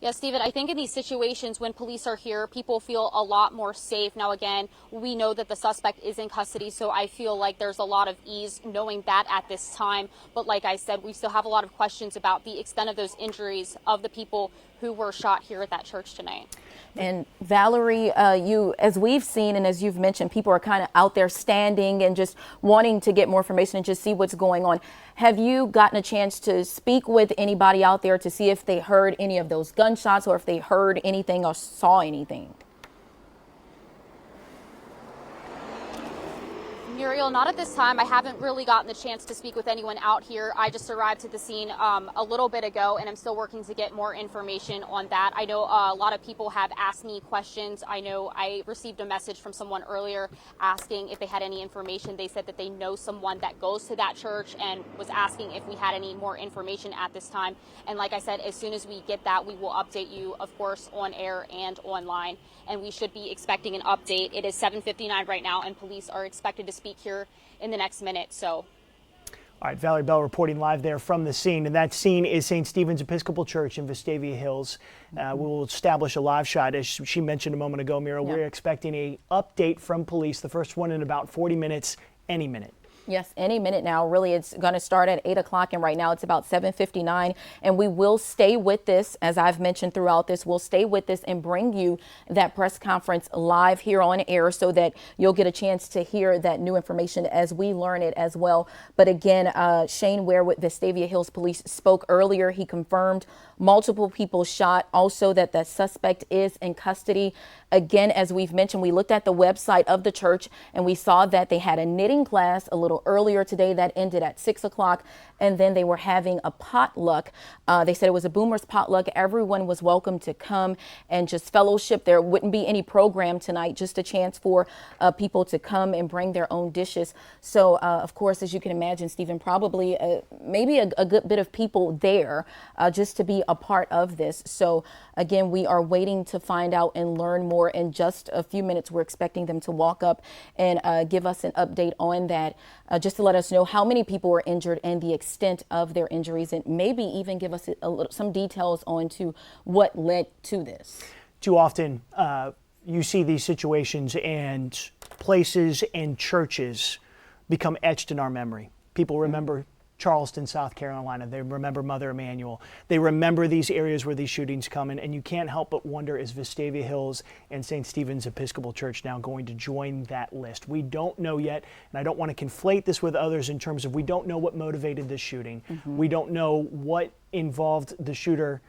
Yeah, Stephen, I think in these situations when police are here, people feel a lot more safe. Now, again, we know that the suspect is in custody, so I feel like there's a lot of ease knowing that at this time. But like I said, we still have a lot of questions about the extent of those injuries of the people who were shot here at that church tonight. And Valerie, as we've seen and as you've mentioned, people are kind of out there standing and just wanting to get more information and just see what's going on. Have you gotten a chance to speak with anybody out there to see if they heard any of those gunshots or if they heard anything or saw anything? Muriel, not at this time. I haven't really gotten the chance to speak with anyone out here. I just arrived at the scene a little bit ago, and I'm still working to get more information on that. I know a lot of people have asked me questions. I know I received a message from someone earlier asking if they had any information. They said that they know someone that goes to that church and was asking if we had any more information at this time. And like I said, as soon as we get that, we will update you, of course, on air and online. And we should be expecting an update. It is 7:59 right now, and police are expected to speak here in the next minute. So, all right, Valerie Bell reporting live there from the scene, and that scene is St. Stephen's Episcopal Church in Vestavia Hills. We will establish a live shot, as she mentioned a moment ago, Mira. Yeah. We're expecting an update from police, the first one in about 40 minutes, any minute. Yes, any minute now. Really, it's going to start at 8 o'clock, and right now it's about 7:59. And we will stay with this, as I've mentioned throughout this. We'll stay with this and bring you that press conference live here on air so that you'll get a chance to hear that new information as we learn it as well. But again, Shane Ware with Vestavia Hills Police spoke earlier. He confirmed multiple people shot, also that the suspect is in custody. Again, as we've mentioned, we looked at the website of the church and we saw that they had a knitting class a little earlier today that ended at 6 o'clock. And then they were having a potluck. They said it was a Boomers potluck. Everyone was welcome to come and just fellowship. There wouldn't be any program tonight, just a chance for people to come and bring their own dishes. So, of course, as you can imagine, Stephen, probably maybe a good bit of people there just to be a part of this. So, again, we are waiting to find out and learn more. In just a few minutes, we're expecting them to walk up and give us an update on that, just to let us know how many people were injured and the extent of their injuries, and maybe even give us some details on to what led to this. Too often, you see these situations and places and churches become etched in our memory. People remember Charleston, South Carolina. They remember Mother Emanuel. They remember these areas where these shootings come in, and you can't help but wonder, is Vestavia Hills and St. Stephen's Episcopal Church now going to join that list? We don't know yet, and I don't want to conflate this with others in terms of we don't know what motivated this shooting. We don't know what involved the shooter.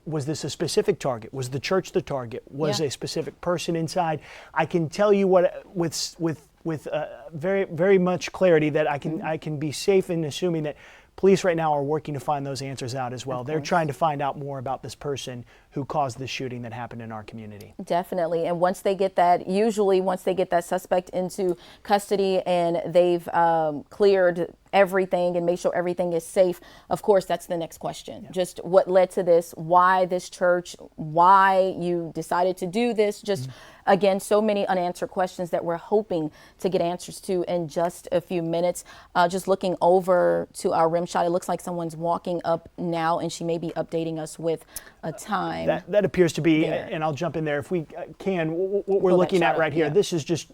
Was this a specific target? Was the church the target? Was a specific person inside? I can tell you what with very, very much clarity that I can be safe in assuming that police right now are working to find those answers out as well. They're trying to find out more about this person who caused the shooting that happened in our community. Definitely. And once they get that, usually once they get that suspect into custody and they've cleared everything and make sure everything is safe, of course, that's the next question. Just what led to this, why this church, why you decided to do this, just again, so many unanswered questions that we're hoping to get answers to in just a few minutes. Just looking over to our rim shot, it looks like someone's walking up now, and she may be updating us with a time. That appears to be, there. and I'll jump in there if we can, what we're looking at right here. Yeah. This is just,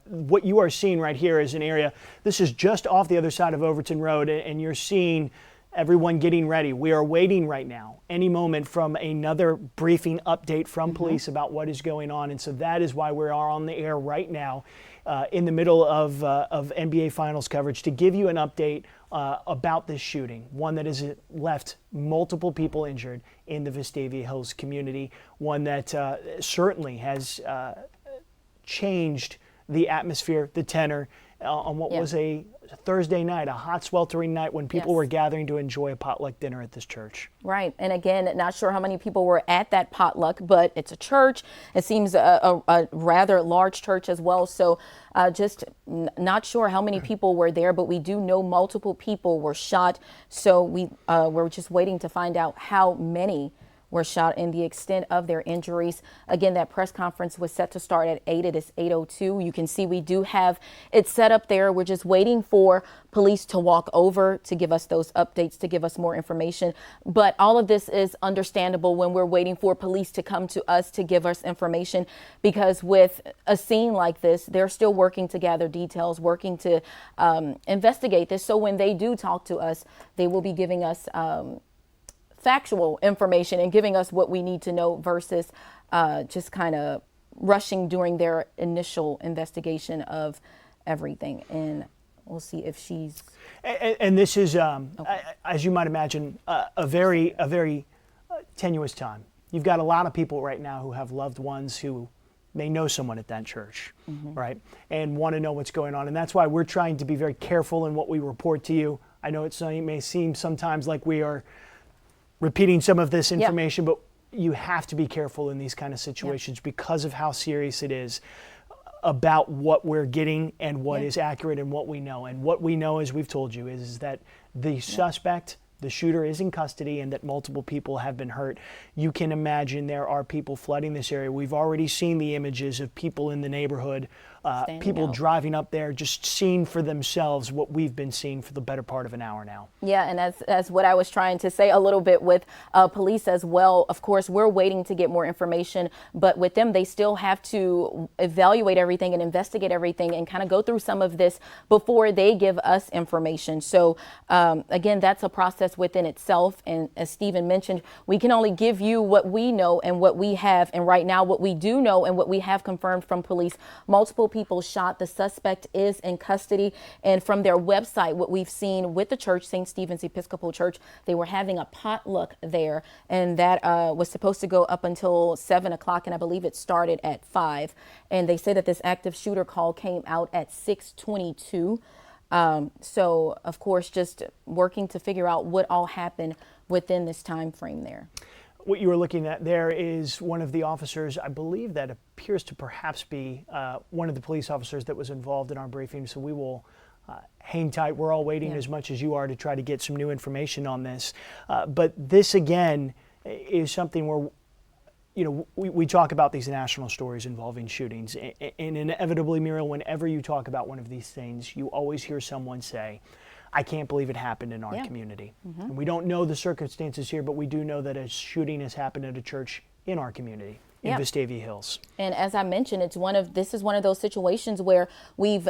what you are seeing right here is an area, this is just off the other side of Overton Road, and you're seeing everyone getting ready. We are waiting right now, any moment, from another briefing update from police about what is going on. And so that is why we are on the air right now in the middle of NBA Finals coverage to give you an update about this shooting, one that has left multiple people injured in the Vestavia Hills community, one that certainly has changed the atmosphere, the tenor on what was a Thursday night, a hot, sweltering night when people were gathering to enjoy a potluck dinner at this church. Right. And again, not sure how many people were at that potluck, but it's a church. It seems a rather large church as well. So just not sure how many people were there, but we do know multiple people were shot. So we're just waiting to find out how many were shot and the extent of their injuries. Again, that press conference was set to start at 8. It is 8:02. You can see we do have it set up there. We're just waiting for police to walk over to give us those updates, to give us more information. But all of this is understandable when we're waiting for police to come to us to give us information, because with a scene like this, they're still working to gather details, working to investigate this. So when they do talk to us, they will be giving us factual information and giving us what we need to know versus just kind of rushing during their initial investigation of everything. And we'll see if she's... And this is, as you might imagine, a very tenuous time. You've got a lot of people right now who have loved ones who may know someone at that church, right? And want to know what's going on. And that's why we're trying to be very careful in what we report to you. I know it may seem sometimes like we are repeating some of this information, but you have to be careful in these kind of situations because of how serious it is about what we're getting and what is accurate and what we know. And what we know, as we've told you, is that the suspect, the shooter, is in custody and that multiple people have been hurt. You can imagine there are people flooding this area. We've already seen the images of people in the neighborhood, people driving up there, just seeing for themselves what we've been seeing for the better part of an hour now. Yeah, and as what I was trying to say a little bit with police as well. Of course, we're waiting to get more information, but with them, they still have to evaluate everything and investigate everything and kind of go through some of this before they give us information. So again, that's a process within itself. And as Stephen mentioned, we can only give you what we know and what we have. And right now, what we do know and what we have confirmed from police, multiple people shot. The suspect is in custody. And from their website, what we've seen with the church, St. Stephen's Episcopal Church, they were having a potluck there. And that was supposed to go up until 7 o'clock. And I believe it started at 5. And they say that this active shooter call came out at 6:22. So, of course, just working to figure out what all happened within this time frame there. What you were looking at there is one of the officers, I believe that appears to perhaps be one of the police officers that was involved in our briefing. So we will hang tight. We're all waiting as much as you are to try to get some new information on this. But this, again, is something where, you know, we talk about these national stories involving shootings. And inevitably, Muriel, whenever you talk about one of these things, you always hear someone say, I can't believe it happened in our community. And we don't know the circumstances here, but we do know that a shooting has happened at a church in our community, in Vestavia Hills. And as I mentioned, this is one of those situations where we've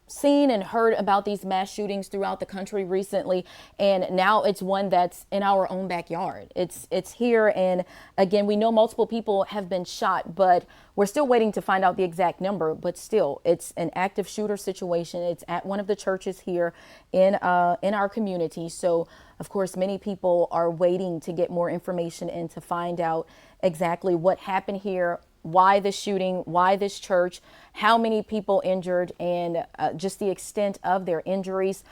seen and heard about these mass shootings throughout the country recently, and now it's one that's in our own backyard. It's here, and again, we know multiple people have been shot, but we're still waiting to find out the exact number. But still, it's an active shooter situation. It's at one of the churches here in our community. So, of course, many people are waiting to get more information and to find out exactly what happened here, why the shooting, why this church, how many people injured, and just the extent of their injuries.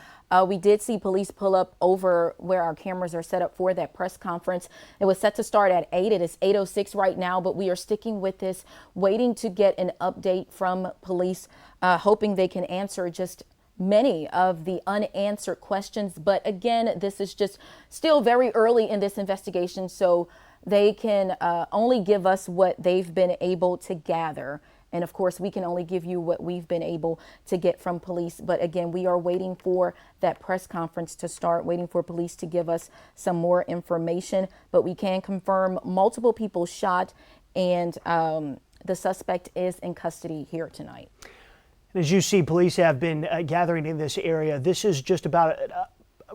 We did see police pull up over where our cameras are set up for that press conference. It was set to start at 8. It is 8:06 right now, but we are sticking with this, waiting to get an update from police, hoping they can answer just many of the unanswered questions. But again, this is just still very early in this investigation, so they can only give us what they've been able to gather. And of course, we can only give you what we've been able to get from police. But again, we are waiting for that press conference to start, waiting for police to give us some more information. But we can confirm multiple people shot, and the suspect is in custody here tonight. As you see, police have been gathering in this area. This is just about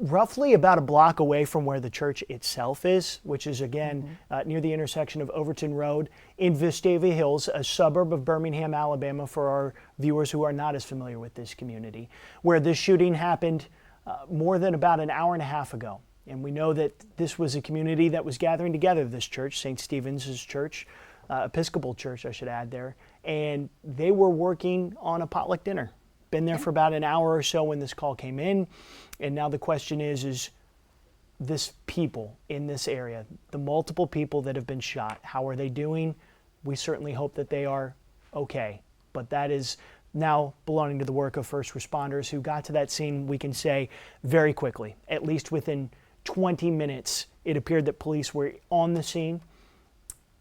roughly about a block away from where the church itself is, which is again near the intersection of Overton Road in Vestavia Hills, a suburb of Birmingham, Alabama, for our viewers who are not as familiar with this community, where this shooting happened more than about an hour and a half ago. And we know that this was a community that was gathering together, this church, St. Stephen's Church, Episcopal Church, I should add there, and they were working on a potluck dinner. Been there for about an hour or so when this call came in, and now the question is this people in this area, the multiple people that have been shot, how are they doing? We certainly hope that they are okay, but that is now belonging to the work of first responders who got to that scene, we can say, very quickly. At least within 20 minutes, it appeared that police were on the scene,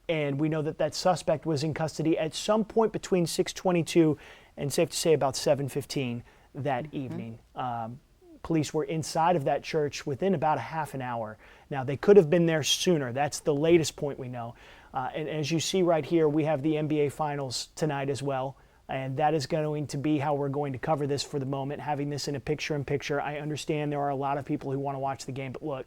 and we know that that suspect was in custody at some point between 6:22 and safe to say about 7:15 that evening. Police were inside of that church within about a half an hour. Now, they could have been there sooner. That's the latest point we know. And as you see right here, we have the NBA Finals tonight as well. And that is going to be how we're going to cover this for the moment, having this in a picture-in-picture. I understand there are a lot of people who want to watch the game, but look,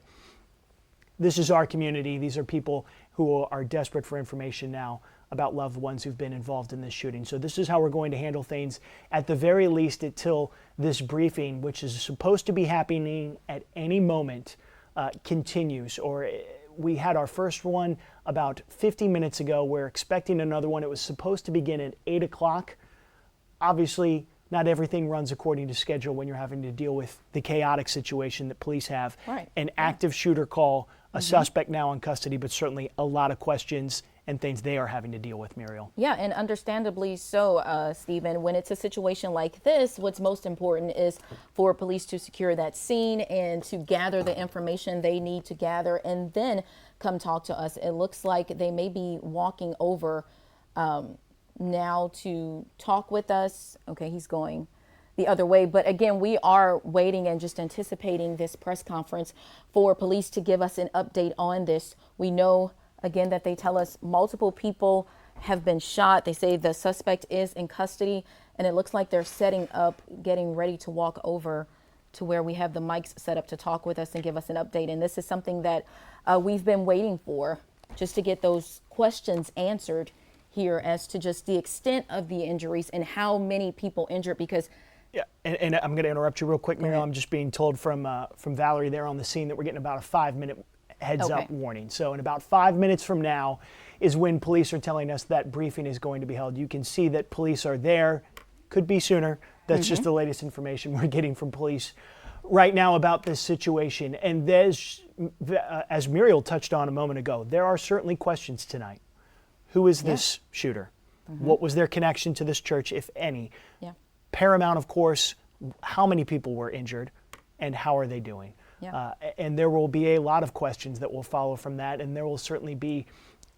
this is our community. These are people who are desperate for information now about loved ones who've been involved in this shooting. So this is how we're going to handle things, at the very least, until this briefing, which is supposed to be happening at any moment, continues. Or we had our first one about 50 minutes ago. We're expecting another one. It was supposed to begin at 8 o'clock. Obviously, not everything runs according to schedule when you're having to deal with the chaotic situation that police have. Right. An active shooter call, a suspect now in custody, but certainly a lot of questions and things they are having to deal with, Muriel. Yeah, and understandably so, Stephen. When it's a situation like this, what's most important is for police to secure that scene and to gather the information they need to gather and then come talk to us. It looks like they may be walking over now to talk with us. Okay, he's going the other way. But again, we are waiting and just anticipating this press conference for police to give us an update on this. We know, again, that they tell us multiple people have been shot. They say the suspect is in custody, and it looks like they're setting up, getting ready to walk over to where we have the mics set up to talk with us and give us an update. And this is something that we've been waiting for, just to get those questions answered here as to just the extent of the injuries and how many people injured, because yeah, and I'm going to interrupt you real quick, Muriel. I'm just being told from Valerie there on the scene that we're getting about a 5-minute heads-up warning. So in about 5 minutes from now is when police are telling us that briefing is going to be held. You can see that police are there. Could be sooner. That's just the latest information we're getting from police right now about this situation. And there's, as Muriel touched on a moment ago, there are certainly questions tonight. Who is this shooter? What was their connection to this church, if any? Yeah. Paramount, of course, how many people were injured and how are they doing? Yeah. And there will be a lot of questions that will follow from that, and there will certainly be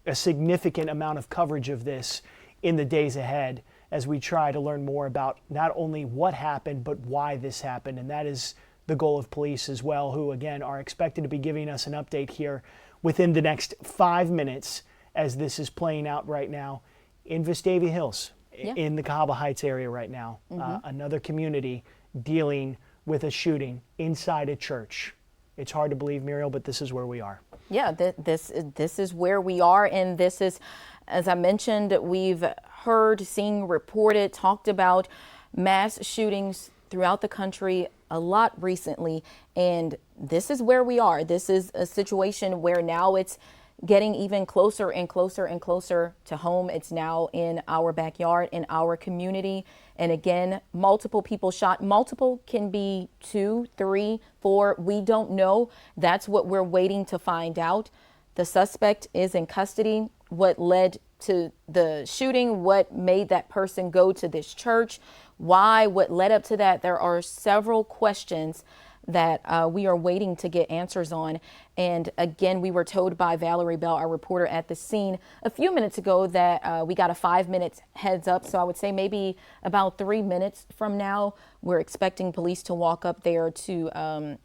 a significant amount of coverage of this in the days ahead as we try to learn more about not only what happened, but why this happened. And that is the goal of police as well, who, again, are expected to be giving us an update here within the next 5 minutes as this is playing out right now in Vestavia Hills, in the Cahaba Heights area right now. Another community dealing with a shooting inside a church. It's hard to believe, Muriel, but this is where we are. Yeah, this is where we are, and this is, as I mentioned, we've heard, seen, reported, talked about mass shootings throughout the country a lot recently, and this is where we are. This is a situation where now it's getting even closer and closer and closer to home. It's now in our backyard, in our community. And again, multiple people shot. Multiple can be 2, 3, 4. We don't know. That's what we're waiting to find out. The suspect is in custody. What led to the shooting, what made that person go to this church, why, what led up to that. There are several questions that we are waiting to get answers on. And again, we were told by Valerie Bell, our reporter at the scene, a few minutes ago that we got a 5-minute heads up. So I would say maybe about 3 minutes from now, we're expecting police to walk up there to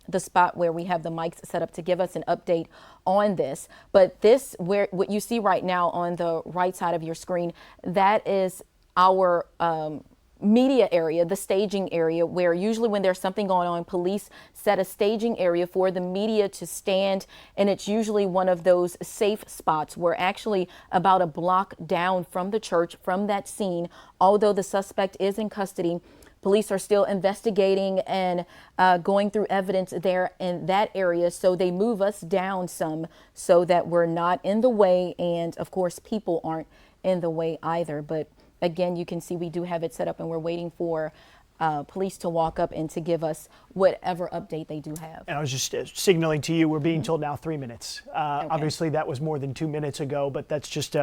the spot where we have the mics set up to give us an update on this. But this, what you see right now on the right side of your screen, that is our media area, the staging area, where usually when there's something going on, police set a staging area for the media to stand, and it's usually one of those safe spots. We're actually about a block down from the church, from that scene. Although the suspect is in custody, police are still investigating and going through evidence there in that area, so they move us down some so that we're not in the way, and of course people aren't in the way either. But again, you can see we do have it set up, and we're waiting for police to walk up and to give us whatever update they do have. And I was just signaling to you, we're being told now 3 minutes. Okay. Obviously, that was more than 2 minutes ago, but that's just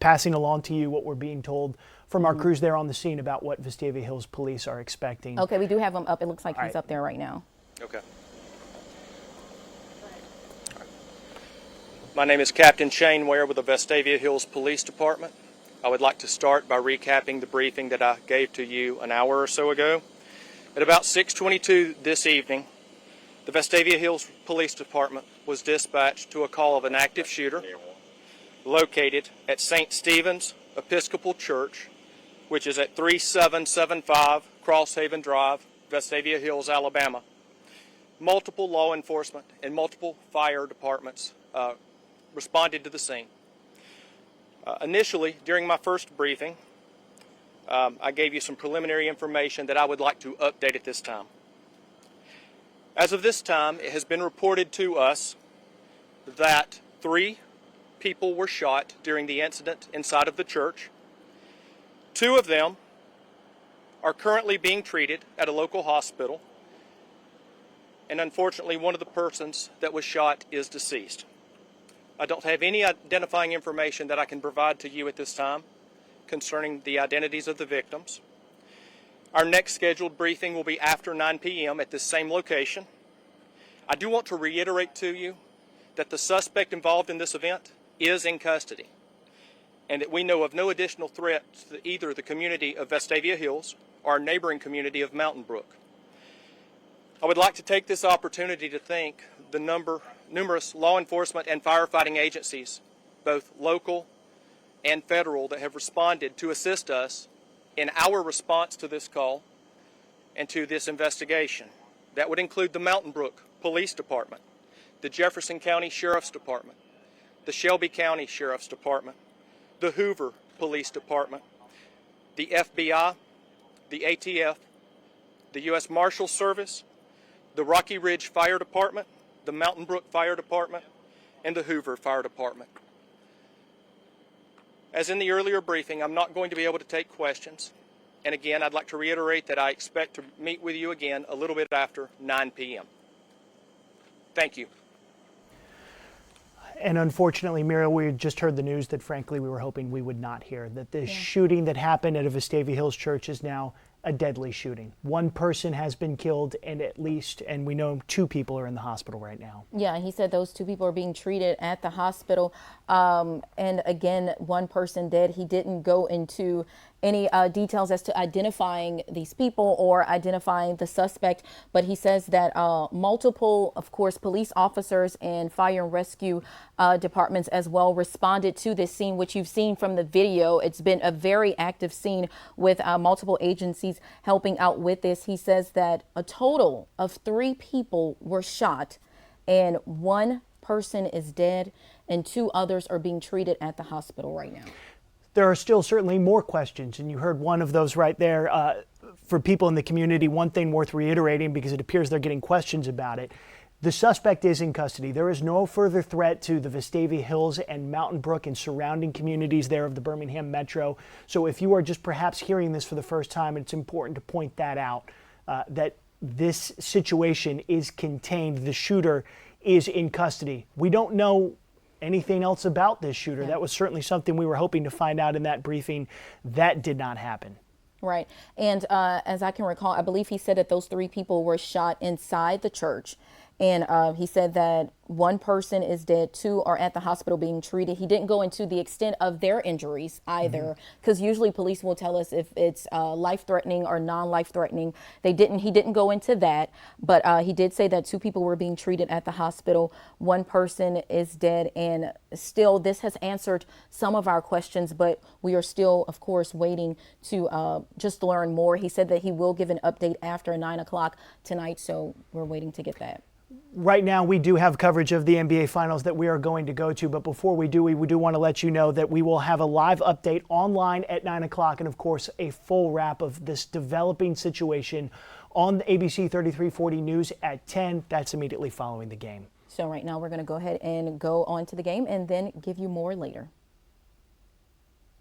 passing along to you what we're being told from our crews there on the scene about what Vestavia Hills police are expecting. Okay, we do have him up. It looks like he's right. up there right now. Okay. My name is Captain Shane Ware with the Vestavia Hills Police Department. I would like to start by recapping the briefing that I gave to you an hour or so ago. At about 6:22 this evening, the Vestavia Hills Police Department was dispatched to a call of an active shooter located at St. Stephen's Episcopal Church, which is at 3775 Crosshaven Drive, Vestavia Hills, Alabama. Multiple law enforcement and multiple fire departments responded to the scene. Initially, during my first briefing, I gave you some preliminary information that I would like to update at this time. As of this time, it has been reported to us that 3 people were shot during the incident inside of the church. 2 of them are currently being treated at a local hospital, and unfortunately, one of the persons that was shot is deceased. I don't have any identifying information that I can provide to you at this time concerning the identities of the victims. Our next scheduled briefing will be after 9 p.m. at this same location. I do want to reiterate to you that the suspect involved in this event is in custody, and that we know of no additional threat to either the community of Vestavia Hills or our neighboring community of Mountain Brook. I would like to take this opportunity to thank the numerous law enforcement and firefighting agencies, both local and federal, that have responded to assist us in our response to this call and to this investigation. That would include the Mountain Brook Police Department, the Jefferson County Sheriff's Department, the Shelby County Sheriff's Department, the Hoover Police Department, the FBI, the ATF, the U.S. Marshals Service, the Rocky Ridge Fire Department, the Mountain Brook Fire Department, and the Hoover Fire Department. As in the earlier briefing, I'm not going to be able to take questions. And again, I'd like to reiterate that I expect to meet with you again a little bit after 9 p.m. Thank you. And unfortunately, Muriel, we just heard the news that frankly we were hoping we would not hear, that the shooting that happened at a Vestavia Hills church is now a deadly shooting. 1 person has been killed, and we know 2 people are in the hospital right now. Yeah, he said those 2 people are being treated at the hospital. And again, 1 person dead. He didn't go into any details as to identifying these people or identifying the suspect, but he says that multiple, of course, police officers and fire and rescue departments as well responded to this scene, which you've seen from the video. It's been a very active scene with multiple agencies helping out with this. He says that a total of 3 people were shot and 1 person is dead and 2 others are being treated at the hospital right now. There are still certainly more questions, and you heard one of those right there. For people in the community, one thing worth reiterating, because it appears they're getting questions about it. The suspect is in custody. There is no further threat to the Vestavia Hills and Mountain Brook and surrounding communities there of the Birmingham Metro. So if you are just perhaps hearing this for the first time, it's important to point that out, that this situation is contained. The shooter is in custody. We don't know anything else about this shooter. Yeah. That was certainly something we were hoping to find out in that briefing. That did not happen. Right. And as I can recall, I believe he said that those 3 people were shot inside the church. And he said that 1 person is dead, 2 are at the hospital being treated. He didn't go into the extent of their injuries either, because usually police will tell us if it's life-threatening or non-life-threatening. He didn't go into that, but he did say that 2 people were being treated at the hospital. 1 person is dead, and still this has answered some of our questions, but we are still, of course, waiting to just learn more. He said that he will give an update after 9 o'clock tonight, so we're waiting to get that. Right now, we do have coverage of the NBA Finals that we are going to go to. But before we do, we do want to let you know that we will have a live update online at 9 o'clock and, of course, a full wrap of this developing situation on the ABC 3340 News at 10. That's immediately following the game. So right now we're going to go ahead and go on to the game and then give you more later.